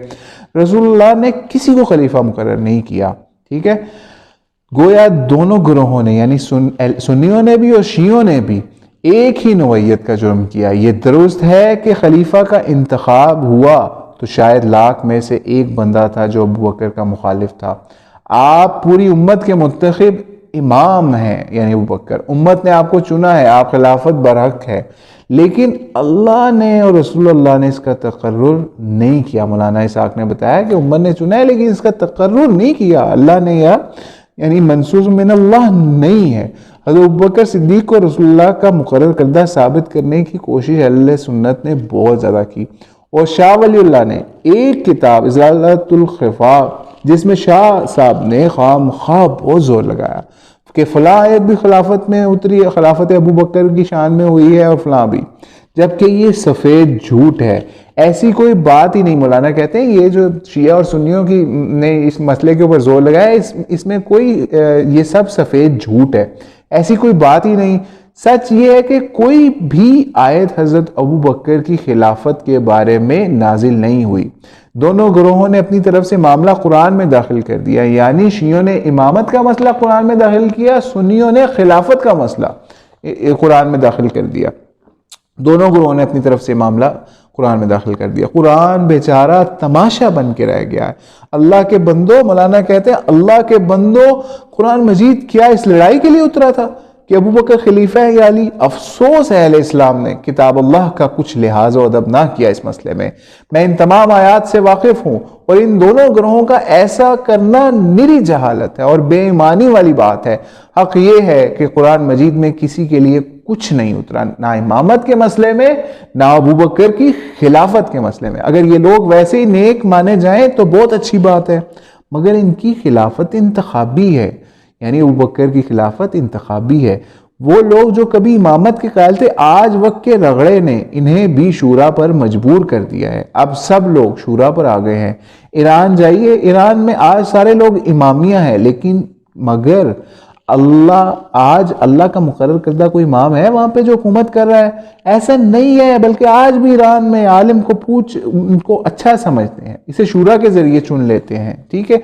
رسول اللہ نے کسی کو خلیفہ مقرر نہیں کیا. ٹھیک ہے، گویا دونوں گروہوں نے، یعنی سنیوں نے بھی اور شیعوں نے بھی ایک ہی نوعیت کا جرم کیا. یہ درست ہے کہ خلیفہ کا انتخاب ہوا تو شاید 1,00,000 میں سے ایک بندہ تھا جو ابوبکر کا مخالف تھا. آپ پوری امت کے منتخب امام ہیں، یعنی ابوبکر، امت نے آپ کو چنا ہے، آپ خلافت برحق ہے، لیکن اللہ نے اور رسول اللہ نے اس کا تقرر نہیں کیا. مولانا اسحاق نے بتایا کہ امت نے چنا ہے لیکن اس کا تقرر نہیں کیا اللہ نے، یعنی منصوص من اللہ نہیں ہے. حضرت ابوبکر صدیق کو رسول اللہ کا مقرر کردہ ثابت کرنے کی کوشش اہل سنت نے بہت زیادہ کی، اور شاہ ولی اللہ نے ایک کتاب ازالۃ الخفا جس میں شاہ صاحب نے خواہ بہت زور لگایا کہ فلاں آیت بھی خلافت میں اتری ہے، خلافت ابوبکر کی شان میں ہوئی ہے اور فلاں بھی، جبکہ یہ سفید جھوٹ ہے. ایسی کوئی بات ہی نہیں. مولانا کہتے ہیں یہ جو شیعہ اور سنیوں کی نے اس مسئلے کے اوپر زور لگایا اس میں کوئی یہ سب سفید جھوٹ ہے، ایسی کوئی بات ہی نہیں. سچ یہ ہے کہ کوئی بھی آیت حضرت ابوبکر کی خلافت کے بارے میں نازل نہیں ہوئی. دونوں گروہوں نے اپنی طرف سے معاملہ قرآن میں داخل کر دیا، یعنی شیعوں نے امامت کا مسئلہ قرآن میں داخل کیا، سنیوں نے خلافت کا مسئلہ قرآن میں داخل کر دیا. دونوں گروہوں نے اپنی طرف سے معاملہ قرآن میں داخل کر دیا. قرآن بیچارہ تماشا بن کے رہ گیا ہے. اللہ کے بندو، مولانا کہتے ہیں اللہ کے بندو، قرآن مجید کیا اس لڑائی کے لیے اترا تھا کہ ابوبکر خلیفہ ہے یا علی؟ افسوس ہے اہل اسلام نے کتاب اللہ کا کچھ لحاظ و ادب نہ کیا اس مسئلے میں. میں ان تمام آیات سے واقف ہوں اور ان دونوں گروہوں کا ایسا کرنا نری جہالت ہے اور بے ایمانی والی بات ہے. حق یہ ہے کہ قرآن مجید میں کسی کے لیے کچھ نہیں اترا، نہ امامت کے مسئلے میں نہ ابوبکر کی خلافت کے مسئلے میں. اگر یہ لوگ ویسے ہی نیک مانے جائیں تو بہت اچھی بات ہے، مگر ان کی خلافت انتخابی ہے، یعنی ابوبکر کی خلافت انتخابی ہے. وہ لوگ جو کبھی امامت کے قائل تھے، آج وقت کے رگڑے نے انہیں بھی شورا پر مجبور کر دیا ہے. اب سب لوگ شورا پر آ گئے ہیں. ایران جائیے، ایران میں آج سارے لوگ امامیہ ہیں، لیکن مگر آج اللہ کا مقرر کردہ کوئی امام ہے وہاں پہ جو حکومت کر رہا ہے؟ ایسا نہیں ہے. بلکہ آج بھی ایران میں عالم کو ان کو اچھا سمجھتے ہیں، اسے شورا کے ذریعے چن لیتے ہیں. ٹھیک ہے،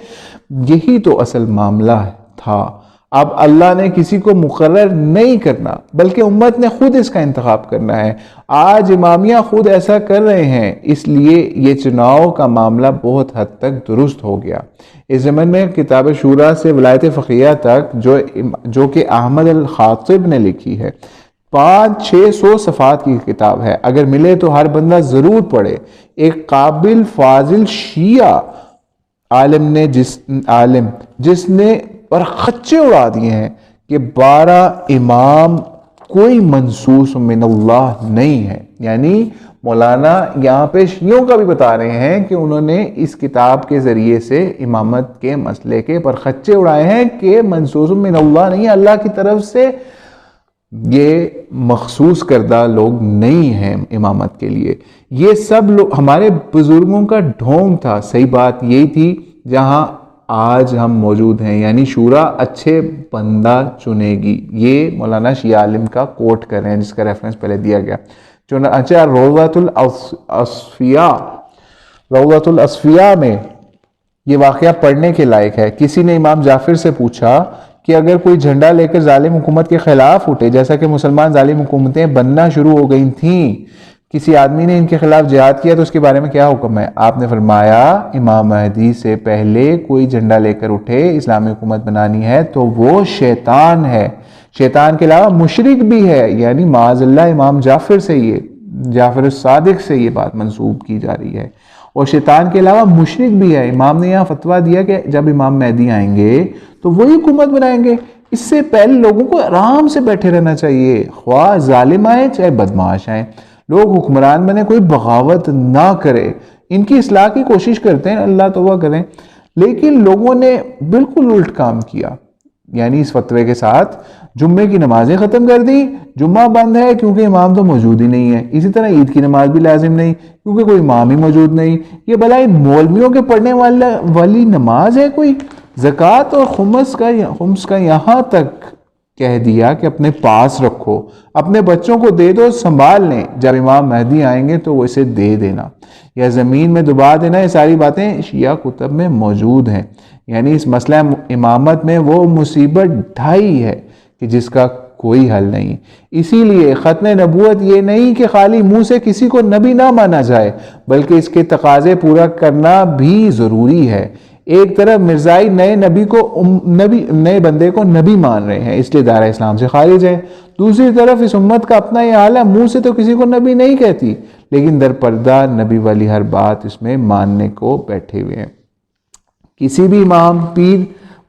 یہی تو اصل معاملہ تھا. اب اللہ نے کسی کو مقرر نہیں کرنا بلکہ امت نے خود اس کا انتخاب کرنا ہے. آج امامیہ خود ایسا کر رہے ہیں، اس لیے یہ چناؤ کا معاملہ بہت حد تک درست ہو گیا. اس زمن میں کتاب شورا سے ولایت فقیہ تک جو کہ احمد الخاطب نے لکھی ہے، 500-600 صفحات کی کتاب ہے، اگر ملے تو ہر بندہ ضرور پڑھے۔ ایک قابل فاضل شیعہ عالم جس نے پر خچے اڑا دیے ہیں کہ 12 امام کوئی منصوص من اللہ نہیں ہے، یعنی مولانا یہاں پہ شیعوں کا بھی بتا رہے ہیں کہ انہوں نے اس کتاب کے ذریعے سے امامت کے مسئلے کے پر خچے اڑائے ہیں کہ منصوص من اللہ نہیں، اللہ کی طرف سے یہ مخصوص کردہ لوگ نہیں ہیں امامت کے لیے۔ یہ سب لوگ ہمارے بزرگوں کا ڈھونگ تھا۔ صحیح بات یہی تھی جہاں آج ہم موجود ہیں، یعنی شورا اچھے بندہ چنے گی۔ یہ مولانا شیعہ عالم کا کوٹ کر رہے ہیں جس کا ریفرنس پہلے دیا گیا۔ چنانچہ روضۃ الاصفیاء میں یہ واقعہ پڑھنے کے لائق ہے۔ کسی نے امام جعفر سے پوچھا کہ اگر کوئی جھنڈا لے کر ظالم حکومت کے خلاف اٹھے، جیسا کہ مسلمان ظالم حکومتیں بننا شروع ہو گئی تھیں، کسی آدمی نے ان کے خلاف جہاد کیا تو اس کے بارے میں کیا حکم ہے؟ آپ نے فرمایا امام مہدی سے پہلے کوئی جھنڈا لے کر اٹھے اسلامی حکومت بنانی ہے تو وہ شیطان ہے، شیطان کے علاوہ مشرک بھی ہے، یعنی معاذ اللہ امام جعفر الصادق سے یہ بات منسوب کی جا رہی ہے، اور شیطان کے علاوہ مشرک بھی ہے۔ امام نے یہاں فتویٰ دیا کہ جب امام مہدی آئیں گے تو وہی حکومت بنائیں گے، اس سے پہلے لوگوں کو آرام سے بیٹھے رہنا چاہیے، خواہ ظالم آئے چاہے بدمعاش آئے، لوگ حکمران بنے، کوئی بغاوت نہ کرے، ان کی اصلاح کی کوشش کرتے ہیں، اللہ توبہ کریں، لیکن لوگوں نے بالکل الٹ کام کیا، یعنی اس فتوے کے ساتھ جمعے کی نمازیں ختم کر دی، جمعہ بند ہے کیونکہ امام تو موجود ہی نہیں ہے، اسی طرح عید کی نماز بھی لازم نہیں کیونکہ کوئی امام ہی موجود نہیں، یہ بھلا ان مولویوں کے پڑھنے والی نماز ہے کوئی؟ زکوٰۃ اور خمس کا یہاں تک کہہ دیا کہ اپنے پاس رکھو، اپنے بچوں کو دے دو، سنبھال لیں، جب امام مہدی آئیں گے تو وہ اسے دے دینا یا زمین میں دبا دینا، یہ ساری باتیں شیعہ کتب میں موجود ہیں، یعنی اس مسئلہ امامت میں وہ مصیبت ڈھائی ہے کہ جس کا کوئی حل نہیں۔ اسی لیے ختم نبوت یہ نہیں کہ خالی منہ سے کسی کو نبی نہ مانا جائے، بلکہ اس کے تقاضے پورا کرنا بھی ضروری ہے۔ ایک طرف مرزائی نئے بندے کو نبی مان رہے ہیں، اس لیے دائرہ اسلام سے خارج ہے، دوسری طرف اس امت کا اپنا یہ حال ہے، منہ سے تو کسی کو نبی نہیں کہتی لیکن در پردہ نبی والی ہر بات اس میں ماننے کو بیٹھے ہوئے ہیں۔ کسی بھی امام پیر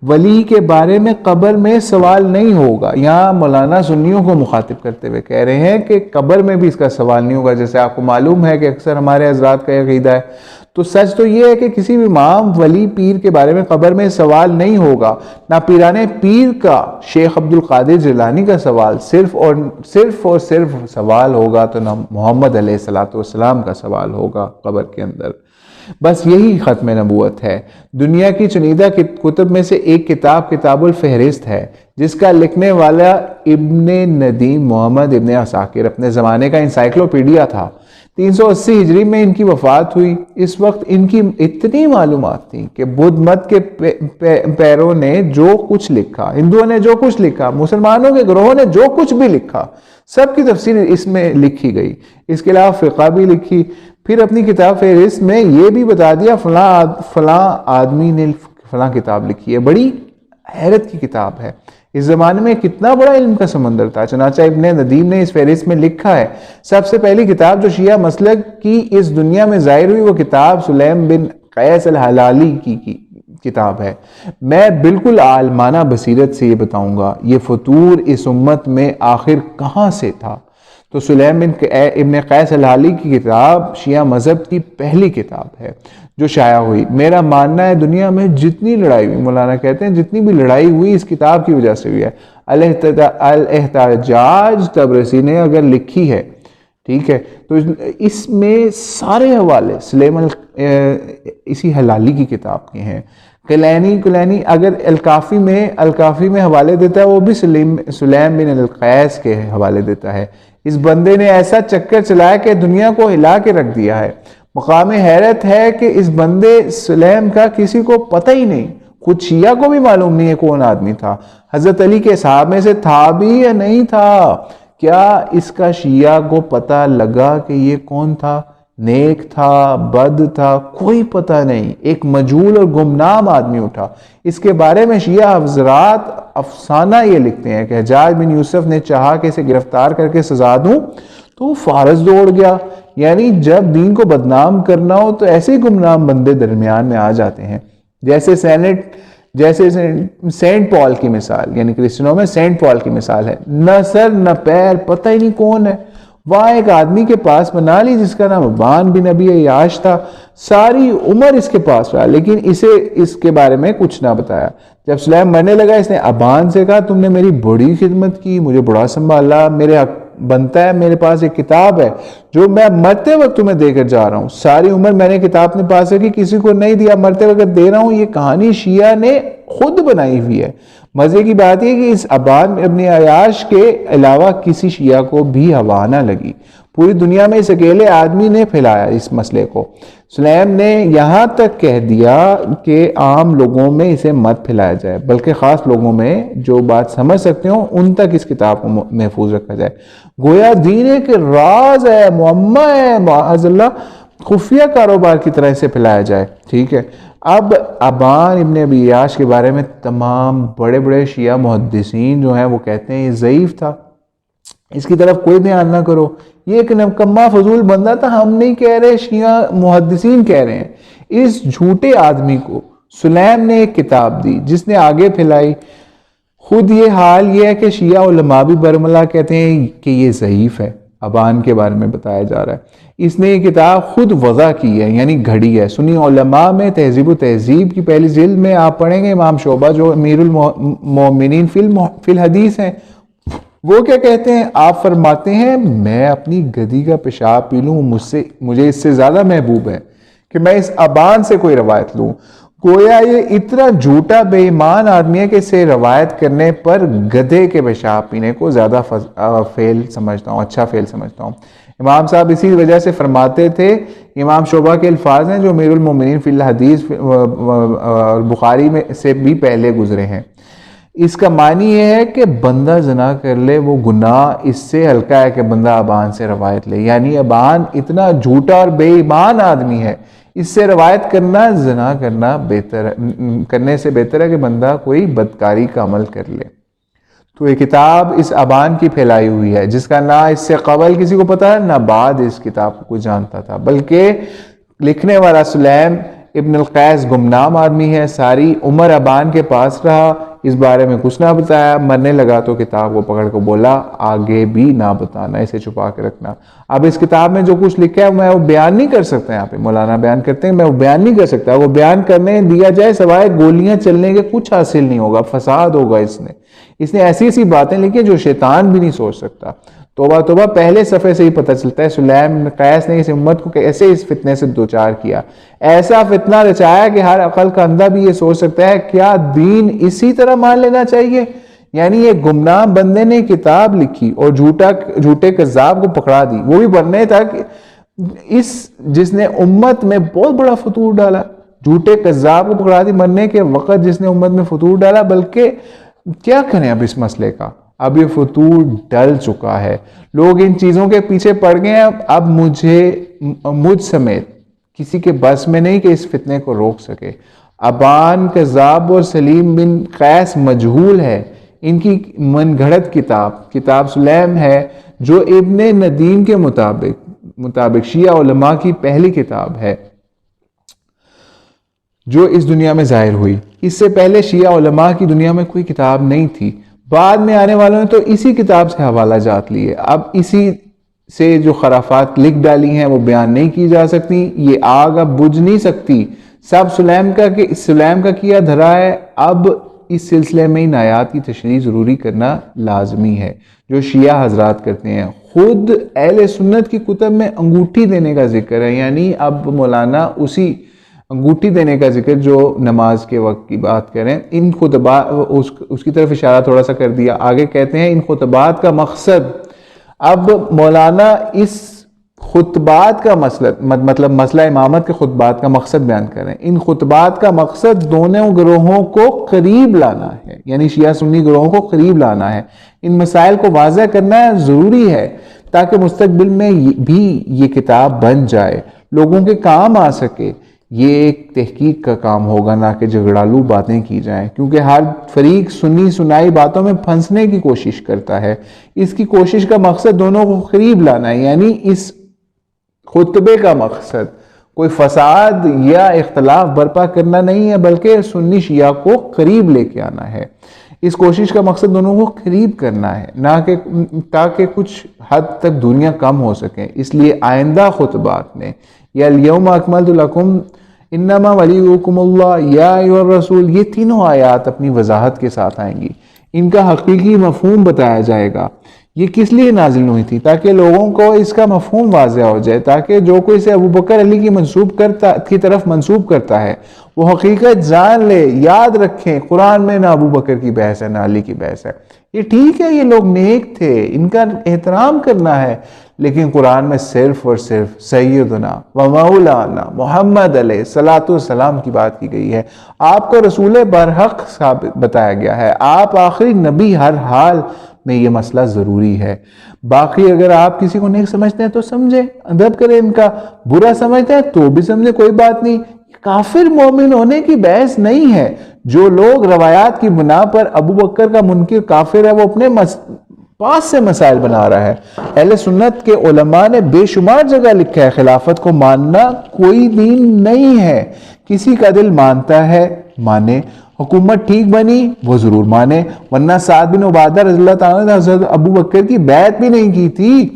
ولی کے بارے میں قبر میں سوال نہیں ہوگا۔ یہاں مولانا سنیوں کو مخاطب کرتے ہوئے کہہ رہے ہیں کہ قبر میں بھی اس کا سوال نہیں ہوگا، جیسے آپ کو معلوم ہے کہ اکثر ہمارے حضرات کا عقیدہ ہے، تو سچ تو یہ ہے کہ کسی بھی امام ولی پیر کے بارے میں قبر میں سوال نہیں ہوگا، نہ پیران پیر کا شیخ عبد القادر جیلانی کا سوال صرف اور صرف سوال ہوگا، تو نہ محمد علیہ السلام کا سوال ہوگا قبر کے اندر۔ بس یہی ختم نبوت ہے۔ دنیا کی چنیدہ کتب میں سے ایک کتاب الفہرست ہے، جس کا لکھنے والا ابن ندیم محمد ابن عساکر اپنے زمانے کا انسائکلوپیڈیا تھا۔ 380 ہجری میں ان کی وفات ہوئی۔ اس وقت ان کی اتنی معلومات تھیں کہ بدھ مت کے پیروں نے جو کچھ لکھا، ہندوؤں نے جو کچھ لکھا، مسلمانوں کے گروہوں نے جو کچھ بھی لکھا، سب کی تفسیر اس میں لکھی گئی۔ اس کے علاوہ فقہ بھی لکھی۔ پھر اپنی کتاب فہرست میں یہ بھی بتا دیا فلاں آدمی نے فلاں کتاب لکھی ہے۔ بڑی حیرت کی کتاب ہے، اس زمانے میں کتنا بڑا علم کا سمندر تھا۔ چنانچہ ابن ندیم نے اس فہرست میں لکھا ہے، سب سے پہلی کتاب جو شیعہ مسلک کی اس دنیا میں ظاہر ہوئی وہ کتاب سلیم بن قیس الہلالی کی کتاب ہے۔ میں بالکل عالمانہ بصیرت سے یہ بتاؤں گا، یہ فطور اس امت میں آخر کہاں سے تھا؟ تو سلیم بن ابن قیس الہلالی کی کتاب شیعہ مذہب کی پہلی کتاب ہے جو شائع ہوئی۔ میرا ماننا ہے دنیا میں جتنی لڑائی ہوئی، مولانا کہتے ہیں جتنی بھی لڑائی ہوئی اس کتاب کی وجہ سے ہوئی ہے۔ الاحتجاج طبرسی نے اگر لکھی ہے، ٹھیک ہے، تو اس میں سارے حوالے سلیم اسی ہلالی کی کتاب کے ہیں۔ کلینی اگر الکافی میں حوالے دیتا ہے وہ بھی سلیم بن القیس کے حوالے دیتا ہے۔ اس بندے نے ایسا چکر چلایا کہ دنیا کو ہلا کے رکھ دیا ہے۔ مقام حیرت ہے کہ اس بندے سلیم کا کسی کو پتہ ہی نہیں، خود شیعہ کو بھی معلوم نہیں ہے کون آدمی تھا، حضرت علی کے صحابہ میں سے تھا بھی یا نہیں تھا۔ کیا اس کا شیعہ کو پتہ لگا کہ یہ کون تھا؟ نیک تھا بد تھا کوئی پتہ نہیں، ایک مجہول اور گمنام آدمی اٹھا۔ اس کے بارے میں شیعہ حضرات افسانہ یہ لکھتے ہیں کہ حجاج بن یوسف نے چاہا کہ اسے گرفتار کر کے سزا دوں تو وہ فارس دوڑ گیا۔ یعنی جب دین کو بدنام کرنا ہو تو ایسے گمنام بندے درمیان میں آ جاتے ہیں، جیسے سینٹ پال کی مثال، یعنی کرسچنوں میں سینٹ پال کی مثال ہے، نہ سر نہ پیر، پتہ ہی نہیں کون ہے۔ وہاں ایک آدمی کے پاس بنا لی جس کا نام ابان بن ابی عیاش تھا، ساری عمر اس کے پاس رہا لیکن اسے اس کے بارے میں کچھ نہ بتایا۔ جب سلیم مرنے لگا اس نے ابان سے کہا تم نے میری بڑی خدمت کی، مجھے بڑا سنبھالا، میرے حق بنتا ہے، میرے پاس ایک کتاب ہے جو میں مرتے وقت تمہیں دے کر جا رہا ہوں، ساری عمر میں نے کتاب اپنے پاس رکھی کسی کو نہیں دیا، مرتے وقت دے رہا ہوں۔ یہ کہانی شیعہ نے خود بنائی ہوئی ہے۔ مزے کی بات یہ کہ اس ابان ابن عیاش کے علاوہ کسی شیعہ کو بھی ہوا نہ لگی، پوری دنیا میں اس اکیلے آدمی نے پھیلایا اس مسئلے کو۔ سلیم نے یہاں تک کہہ دیا کہ عام لوگوں میں اسے مت پھیلایا جائے بلکہ خاص لوگوں میں جو بات سمجھ سکتے ہوں ان تک اس کتاب کو محفوظ رکھا جائے۔ گویا دین ایک راز ہے، معمہ ہے، معاذ اللہ، خفیہ کاروبار کی طرح اسے پھیلایا جائے، ٹھیک ہے۔ اب ابان ابن ابی عیاش کے بارے میں تمام بڑے بڑے شیعہ محدثین جو ہیں وہ کہتے ہیں یہ ضعیف تھا، اس کی طرف کوئی دھیان نہ کرو، یہ ایک نکما فضول بندہ تھا، ہم نہیں کہہ رہے، شیعہ محدثین کہہ رہے ہیں۔ اس جھوٹے آدمی کو سلیم نے ایک کتاب دی جس نے آگے پھیلائی۔ خود یہ حال یہ ہے کہ شیعہ علماء بھی برملا کہتے ہیں کہ یہ ضعیف ہے، ابان کے بارے میں بتایا جا رہا ہے۔ اس نے یہ کتاب خود وضع کی ہے، یعنی گھڑی ہے۔ سنی علماء میں تہذیب و تہذیب کی پہلی جلد میں آپ پڑھیں گے امام شعبہ جو امیر المومنین فی الحدیث ہیں، وہ کیا کہتے ہیں؟ آپ فرماتے ہیں میں اپنی گدی کا پیشاب پی لوں مجھے اس سے زیادہ محبوب ہے کہ میں اس ابان سے کوئی روایت لوں۔ گویا یہ اتنا جھوٹا بے ایمان آدمی ہے کہ اسے روایت کرنے پر گدھے کے پیشاب پینے کو زیادہ فعل سمجھتا ہوں، اچھا فعل سمجھتا ہوں۔ امام صاحب اسی وجہ سے فرماتے تھے، امام شعبہ کے الفاظ ہیں جو امیر المومنین فی الحدیث اور بخاری میں سے بھی پہلے گزرے ہیں۔ اس کا معنی یہ ہے کہ بندہ زنا کر لے وہ گناہ اس سے ہلکا ہے کہ بندہ ابان سے روایت لے، یعنی ابان اتنا جھوٹا اور بے ایمان آدمی ہے، اس سے روایت کرنا زنا کرنے سے بہتر ہے کہ بندہ کوئی بدکاری کا عمل کر لے۔ تو یہ کتاب اس ابان کی پھیلائی ہوئی ہے جس کا نہ اس سے قبل کسی کو پتا ہے نہ بعد اس کتاب کو کوئی جانتا تھا، بلکہ لکھنے والا سلیم ابن القیس گمنام آدمی ہے، ساری عمر ابان کے پاس رہا، اس بارے میں کچھ نہ بتایا، مرنے لگا تو کتاب کو پکڑ کو بولا آگے بھی نہ بتانا، اسے چھپا کے رکھنا۔ اب اس کتاب میں جو کچھ لکھا ہے میں وہ بیان نہیں کر سکتا، یہاں پہ مولانا بیان کرتے ہیں، میں وہ بیان نہیں کر سکتا، وہ بیان کرنے دیا جائے سوائے گولیاں چلنے کے کچھ حاصل نہیں ہوگا، فساد ہوگا۔ اس نے ایسی ایسی باتیں لکھی جو شیطان بھی نہیں سوچ سکتا۔ توبہ توبہ، پہلے صفحے سے ہی پتہ چلتا ہے سلیم بن قیس نے اس امت کو کیسے اس فتنے سے دوچار کیا، ایسا فتنہ رچایا کہ ہر عقل کا اندھا بھی یہ سوچ سکتا ہے کیا دین اسی طرح مان لینا چاہیے؟ یعنی ایک گمنام بندے نے کتاب لکھی اور جھوٹے کذاب کو پکڑا دی، وہ بھی بننے تک جس نے امت میں بہت بڑا فطور ڈالا، جھوٹے کذاب کو پکڑا دی مرنے کے وقت جس نے امت میں فطور ڈالا۔ بلکہ کیا کریں اب اس مسئلے کا، اب یہ فطور ڈل چکا ہے، لوگ ان چیزوں کے پیچھے پڑ گئے ہیں، اب مجھ سمیت کسی کے بس میں نہیں کہ اس فتنے کو روک سکے۔ ابان کذاب اور سلیم بن قیس مجہول ہے، ان کی من گھڑت کتاب سلیم ہے جو ابن ندیم کے مطابق شیعہ علماء کی پہلی کتاب ہے جو اس دنیا میں ظاہر ہوئی۔ اس سے پہلے شیعہ علماء کی دنیا میں کوئی کتاب نہیں تھی، بعد میں آنے والوں نے تو اسی کتاب سے حوالہ جات لیے، اب اسی سے جو خرافات لکھ ڈالی ہیں وہ بیان نہیں کی جا سکتی، یہ آگ اب بجھ نہیں سکتی، سب سلیم کا کیا دھرا ہے۔ اب اس سلسلے میں ان آیات کی تشریح ضروری کرنا لازمی ہے جو شیعہ حضرات کرتے ہیں۔ خود اہل سنت کی کتب میں انگوٹھی دینے کا ذکر ہے، یعنی اب مولانا اسی انگوٹھی دینے کا ذکر جو نماز کے وقت کی بات کریں، ان خطبات اس کی طرف اشارہ تھوڑا سا کر دیا۔ آگے کہتے ہیں ان خطبات کا مقصد، اب مولانا اس خطبات کا مطلب مسئلہ امامت کے خطبات کا مقصد بیان کریں۔ ان خطبات کا مقصد دونوں گروہوں کو قریب لانا ہے، یعنی شیعہ سنی گروہوں کو قریب لانا ہے، ان مسائل کو واضح کرنا ضروری ہے تاکہ مستقبل میں بھی یہ کتاب بن جائے، لوگوں کے کام آ سکے۔ یہ ایک تحقیق کا کام ہوگا، نہ کہ جھگڑالو باتیں کی جائیں، کیونکہ ہر فریق سنی سنائی باتوں میں پھنسنے کی کوشش کرتا ہے۔ اس کی کوشش کا مقصد دونوں کو قریب لانا ہے، یعنی اس خطبے کا مقصد کوئی فساد یا اختلاف برپا کرنا نہیں ہے، بلکہ سنی شیعہ کو قریب لے کے آنا ہے۔ اس کوشش کا مقصد دونوں کو قریب کرنا ہے، نہ کہ تاکہ کچھ حد تک دنیا کم ہو سکے۔ اس لیے آئندہ خطبات میں یا الیوم اکملت لکم انما ولیکم اللہ یا ایھا الرسول، یہ تینوں آیات اپنی وضاحت کے ساتھ آئیں گی۔ ان کا حقیقی مفہوم بتایا جائے گا۔ یہ کس لیے نازل ہوئی تھی؟ تاکہ لوگوں کو اس کا مفہوم واضح ہو جائے، تاکہ جو کوئی اسے ابو بکر علی کی طرف منسوب کرتا ہے وہ حقیقت جان لے، یاد رکھیں قرآن میں نہ ابو بکر کی بحث ہے نہ علی کی بحث ہے۔ یہ ٹھیک ہے، یہ لوگ نیک تھے، ان کا احترام کرنا ہے، لیکن قرآن میں صرف اور صرف سیدنا و مولانا محمد علیہ الصلوۃ والسلام کی بات کی گئی ہے۔ آپ کو رسول برحق ثابت بتایا گیا ہے، آپ آخری نبی، ہر حال میں یہ مسئلہ ضروری ہے۔ باقی اگر آپ کسی کو نیک سمجھتے ہیں تو سمجھیں، ادب کریں ان کا، برا سمجھتے ہیں تو بھی سمجھیں، کوئی بات نہیں۔ کافر مومن ہونے کی بحث نہیں ہے۔ جو لوگ روایات کی بنا پر ابو بکر کا منکر کافر ہے، وہ اپنے پاس سے مسائل بنا رہا ہے۔ اہل سنت کے علماء نے بے شمار جگہ لکھا ہے خلافت کو ماننا کوئی دین نہیں ہے، کسی کا دل مانتا ہے مانے، حکومت ٹھیک بنی وہ ضرور مانے، ورنہ سعد بن عبادہ رضی اللہ تعالیٰ نے حضرت ابو بکر کی بیعت بھی نہیں کی تھی۔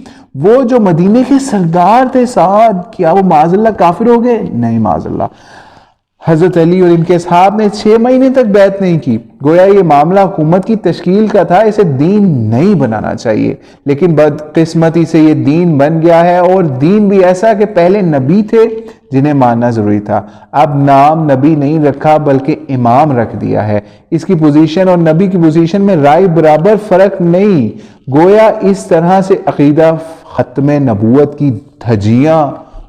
وہ جو مدینے کے سردار تھے سعد، کیا وہ معاذ اللہ کافر ہو گئے؟ نہیں معاذ اللہ۔ حضرت علی اور ان کے اصحاب نے 6 مہینے تک بیعت نہیں کی۔ گویا یہ معاملہ حکومت کی تشکیل کا تھا، اسے دین نہیں بنانا چاہیے، لیکن بدقسمتی سے یہ دین بن گیا ہے، اور دین بھی ایسا کہ پہلے نبی تھے جنہیں ماننا ضروری تھا، اب نام نبی نہیں رکھا بلکہ امام رکھ دیا ہے۔ اس کی پوزیشن اور نبی کی پوزیشن میں رائے برابر فرق نہیں۔ گویا اس طرح سے عقیدہ ختم نبوت کی دھجیاں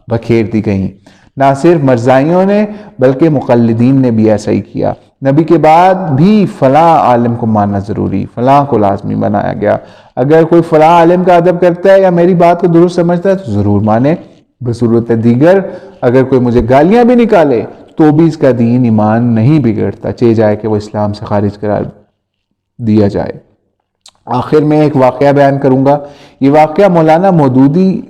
بکھیر دی گئیں۔ نہ صرف مرزائیوں نے بلکہ مقلدین نے بھی ایسا ہی کیا۔ نبی کے بعد بھی فلاں عالم کو ماننا ضروری، فلاں کو لازمی بنایا گیا۔ اگر کوئی فلاں عالم کا ادب کرتا ہے یا میری بات کو درست سمجھتا ہے تو ضرور مانے، بصورت دیگر اگر کوئی مجھے گالیاں بھی نکالے تو بھی اس کا دین ایمان نہیں بگڑتا، چاہے جائے کہ وہ اسلام سے خارج قرار دیا جائے۔ آخر میں ایک واقعہ بیان کروں گا۔ یہ واقعہ مولانا مودودی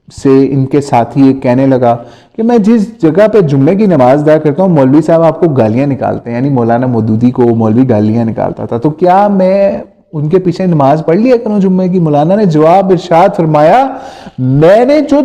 سے ان کے ساتھی ایک کہنے لگا کہ میں جس جگہ پہ جمعے کی نماز ادا کرتا ہوں مولوی صاحب آپ کو گالیاں نکالتے ہیں، یعنی مولانا مودودی کو مولوی گالیاں نکالتا تھا، تو کیا میں ان کے پیچھے نماز پڑھ لیا کروں جمعے کی؟ مولانا نے جواب ارشاد فرمایا، میں نے جو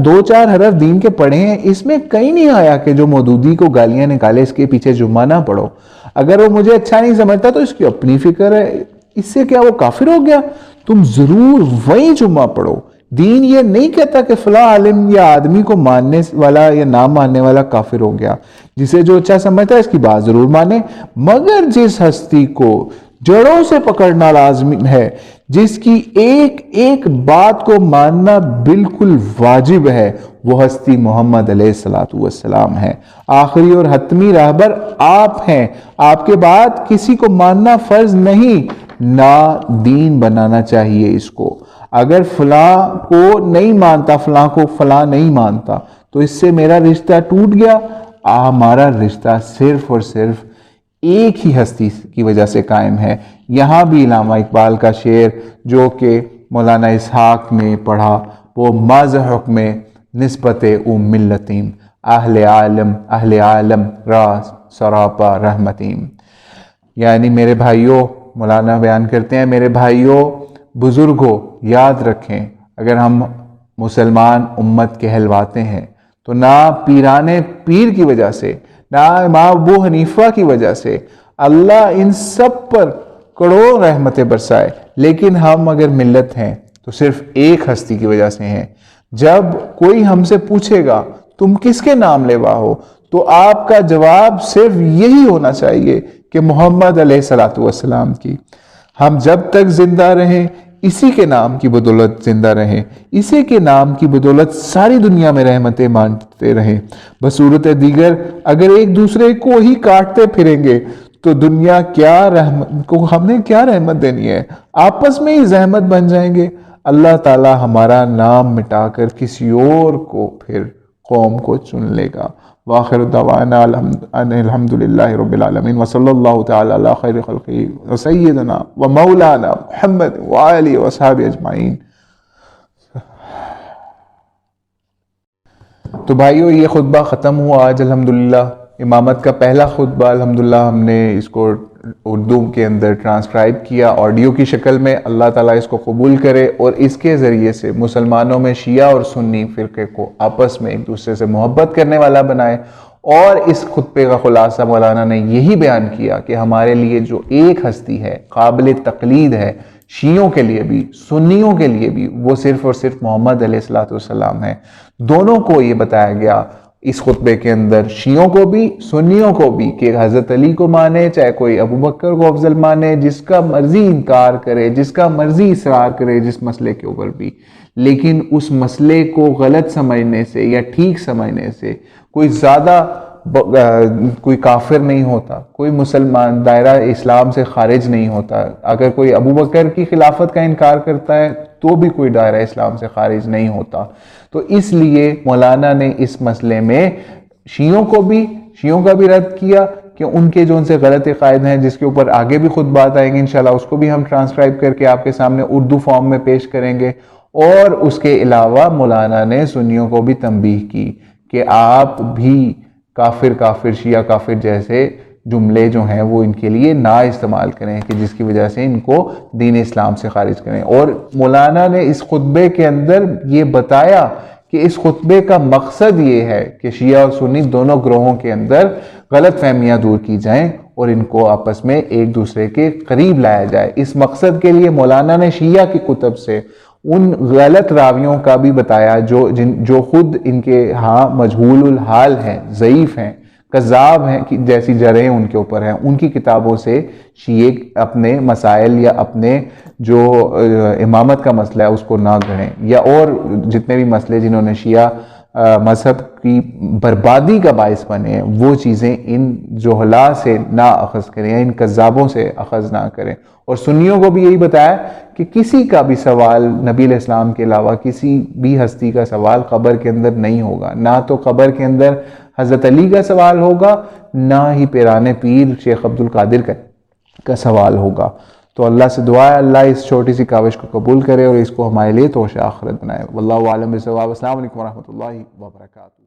2-4 حرف دین کے پڑھے ہیں اس میں کہیں نہیں آیا کہ جو مودودی کو گالیاں نکالے اس کے پیچھے جمعہ نہ پڑھو۔ اگر وہ مجھے اچھا نہیں سمجھتا تو اس کی اپنی فکر ہے، اس سے کیا وہ کافر ہو گیا؟ تم ضرور وہی جمعہ پڑھو۔ دین یہ نہیں کہتا کہ فلاں عالم یا آدمی کو ماننے والا یا نہ ماننے والا کافر ہو گیا، جسے جو اچھا سمجھتا ہے اس کی بات ضرور مانے، مگر جس ہستی کو جڑوں سے پکڑنا لازمی ہے، جس کی ایک ایک بات کو ماننا بالکل واجب ہے، وہ ہستی محمد علیہ الصلوۃ والسلام ہے۔ آخری اور حتمی راہبر آپ ہیں، آپ کے بعد کسی کو ماننا فرض نہیں، نہ دین بنانا چاہیے اس کو۔ اگر فلاں کو نہیں مانتا، فلاں کو فلاں نہیں مانتا تو اس سے میرا رشتہ ٹوٹ گیا۔ ہمارا رشتہ صرف اور صرف ایک ہی ہستی کی وجہ سے قائم ہے۔ یہاں بھی علامہ اقبال کا شعر جو کہ مولانا اسحاق نے پڑھا، وہ ماذ حکم نسبت او ملتیم، اہل عالم راز سراپا رحمتیم، یعنی میرے بھائیوں، مولانا بیان کرتے ہیں، میرے بھائیوں بزرگوں یاد رکھیں، اگر ہم مسلمان امت کہلواتے ہیں تو نہ پیران پیر کی وجہ سے، نہ امام ابو حنیفہ کی وجہ سے، اللہ ان سب پر کروڑوں رحمتیں برسائے، لیکن ہم اگر ملت ہیں تو صرف ایک ہستی کی وجہ سے ہیں۔ جب کوئی ہم سے پوچھے گا تم کس کے نام لیوا ہو تو آپ کا جواب صرف یہی ہونا چاہیے کہ محمد علیہ الصلوۃ والسلام کی۔ ہم جب تک زندہ رہیں اسی کے نام کی بدولت زندہ رہیں، اسی کے نام کی بدولت ساری دنیا میں رحمتیں مانتے رہیں۔ بصورت دیگر اگر ایک دوسرے کو ہی کاٹتے پھریں گے تو دنیا کیا رحمت کو ہم نے کیا رحمت دینی ہے؟ آپس میں ہی زحمت بن جائیں گے۔ اللہ تعالیٰ ہمارا نام مٹا کر کسی اور کو پھر قوم کو چن لے گا۔ وآخر دعوانا الحمد للہ رب العالمین وصلی اللہ تعالیٰ علی خیر خلقہ وسیدنا ومولانا محمد وآلہ وصحبہ اجمعین۔ تو بھائیو، یہ خطبہ ختم ہوا آج الحمدللہ۔ امامت کا پہلا خطبہ الحمدللہ ہم نے اس کو اردو کے اندر ٹرانسکرائب کیا آڈیو کی شکل میں۔ اللہ تعالیٰ اس کو قبول کرے اور اس کے ذریعے سے مسلمانوں میں شیعہ اور سنی فرقے کو آپس میں ایک دوسرے سے محبت کرنے والا بنائے۔ اور اس خطبے کا خلاصہ مولانا نے یہی بیان کیا کہ ہمارے لیے جو ایک ہستی ہے، قابل تقلید ہے، شیعوں کے لیے بھی سنیوں کے لیے بھی، وہ صرف اور صرف محمد علیہ السلام ہے۔ دونوں کو یہ بتایا گیا اس خطبے کے اندر، شیعوں کو بھی سنیوں کو بھی، کہ حضرت علی کو مانے، چاہے کوئی ابو بکر کو افضل مانے، جس کا مرضی انکار کرے، جس کا مرضی اصرار کرے جس مسئلے کے اوپر بھی، لیکن اس مسئلے کو غلط سمجھنے سے یا ٹھیک سمجھنے سے کوئی زیادہ کوئی کافر نہیں ہوتا، کوئی مسلمان دائرہ اسلام سے خارج نہیں ہوتا۔ اگر کوئی ابو بکر کی خلافت کا انکار کرتا ہے تو بھی کوئی دائرہ اسلام سے خارج نہیں ہوتا۔ تو اس لیے مولانا نے اس مسئلے میں شیعوں کا بھی رد کیا کہ ان کے جو ان سے غلط عقائد ہیں، جس کے اوپر آگے بھی خطبات آئیں گے انشاءاللہ، اس کو بھی ہم ٹرانسکرائب کر کے آپ کے سامنے اردو فارم میں پیش کریں گے۔ اور اس کے علاوہ مولانا نے سنیوں کو بھی تنبیہ کی کہ آپ بھی کافر شیعہ کافر جیسے جملے جو ہیں وہ ان کے لیے نہ استعمال کریں کہ جس کی وجہ سے ان کو دین اسلام سے خارج کریں۔ اور مولانا نے اس خطبے کے اندر یہ بتایا کہ اس خطبے کا مقصد یہ ہے کہ شیعہ اور سنی دونوں گروہوں کے اندر غلط فہمیاں دور کی جائیں اور ان کو آپس میں ایک دوسرے کے قریب لایا جائے۔ اس مقصد کے لیے مولانا نے شیعہ کی کتب سے ان غلط راویوں کا بھی بتایا جو خود ان کے ہاں مجہول الحال ہیں، ضعیف ہیں، کذاب ہیں، جیسی جرحیں ان کے اوپر ہیں، ان کی کتابوں سے شیعہ اپنے مسائل یا اپنے جو امامت کا مسئلہ ہے اس کو نہ گڑھیں، یا اور جتنے بھی مسئلے جنہوں نے شیعہ مذہب کی بربادی کا باعث بنے ہیں وہ چیزیں ان جہلاء سے نہ اخذ کریں یا ان کذابوں سے اخذ نہ کریں۔ اور سنیوں کو بھی یہی بتایا کہ کسی کا بھی سوال نبی علیہ السلام کے علاوہ کسی بھی ہستی کا سوال قبر کے اندر نہیں ہوگا، نہ تو قبر کے اندر حضرت علی کا سوال ہوگا، نہ ہی پیران پیر شیخ عبد القادر کا سوال ہوگا۔ تو اللہ سے دعا ہے اللہ اس چھوٹی سی کاوش کو قبول کرے اور اس کو ہمارے لیے توشہ آخرت بنائے۔ واللہ اعلم بالصواب۔ السلام علیکم ورحمۃ اللہ وبرکاتہ۔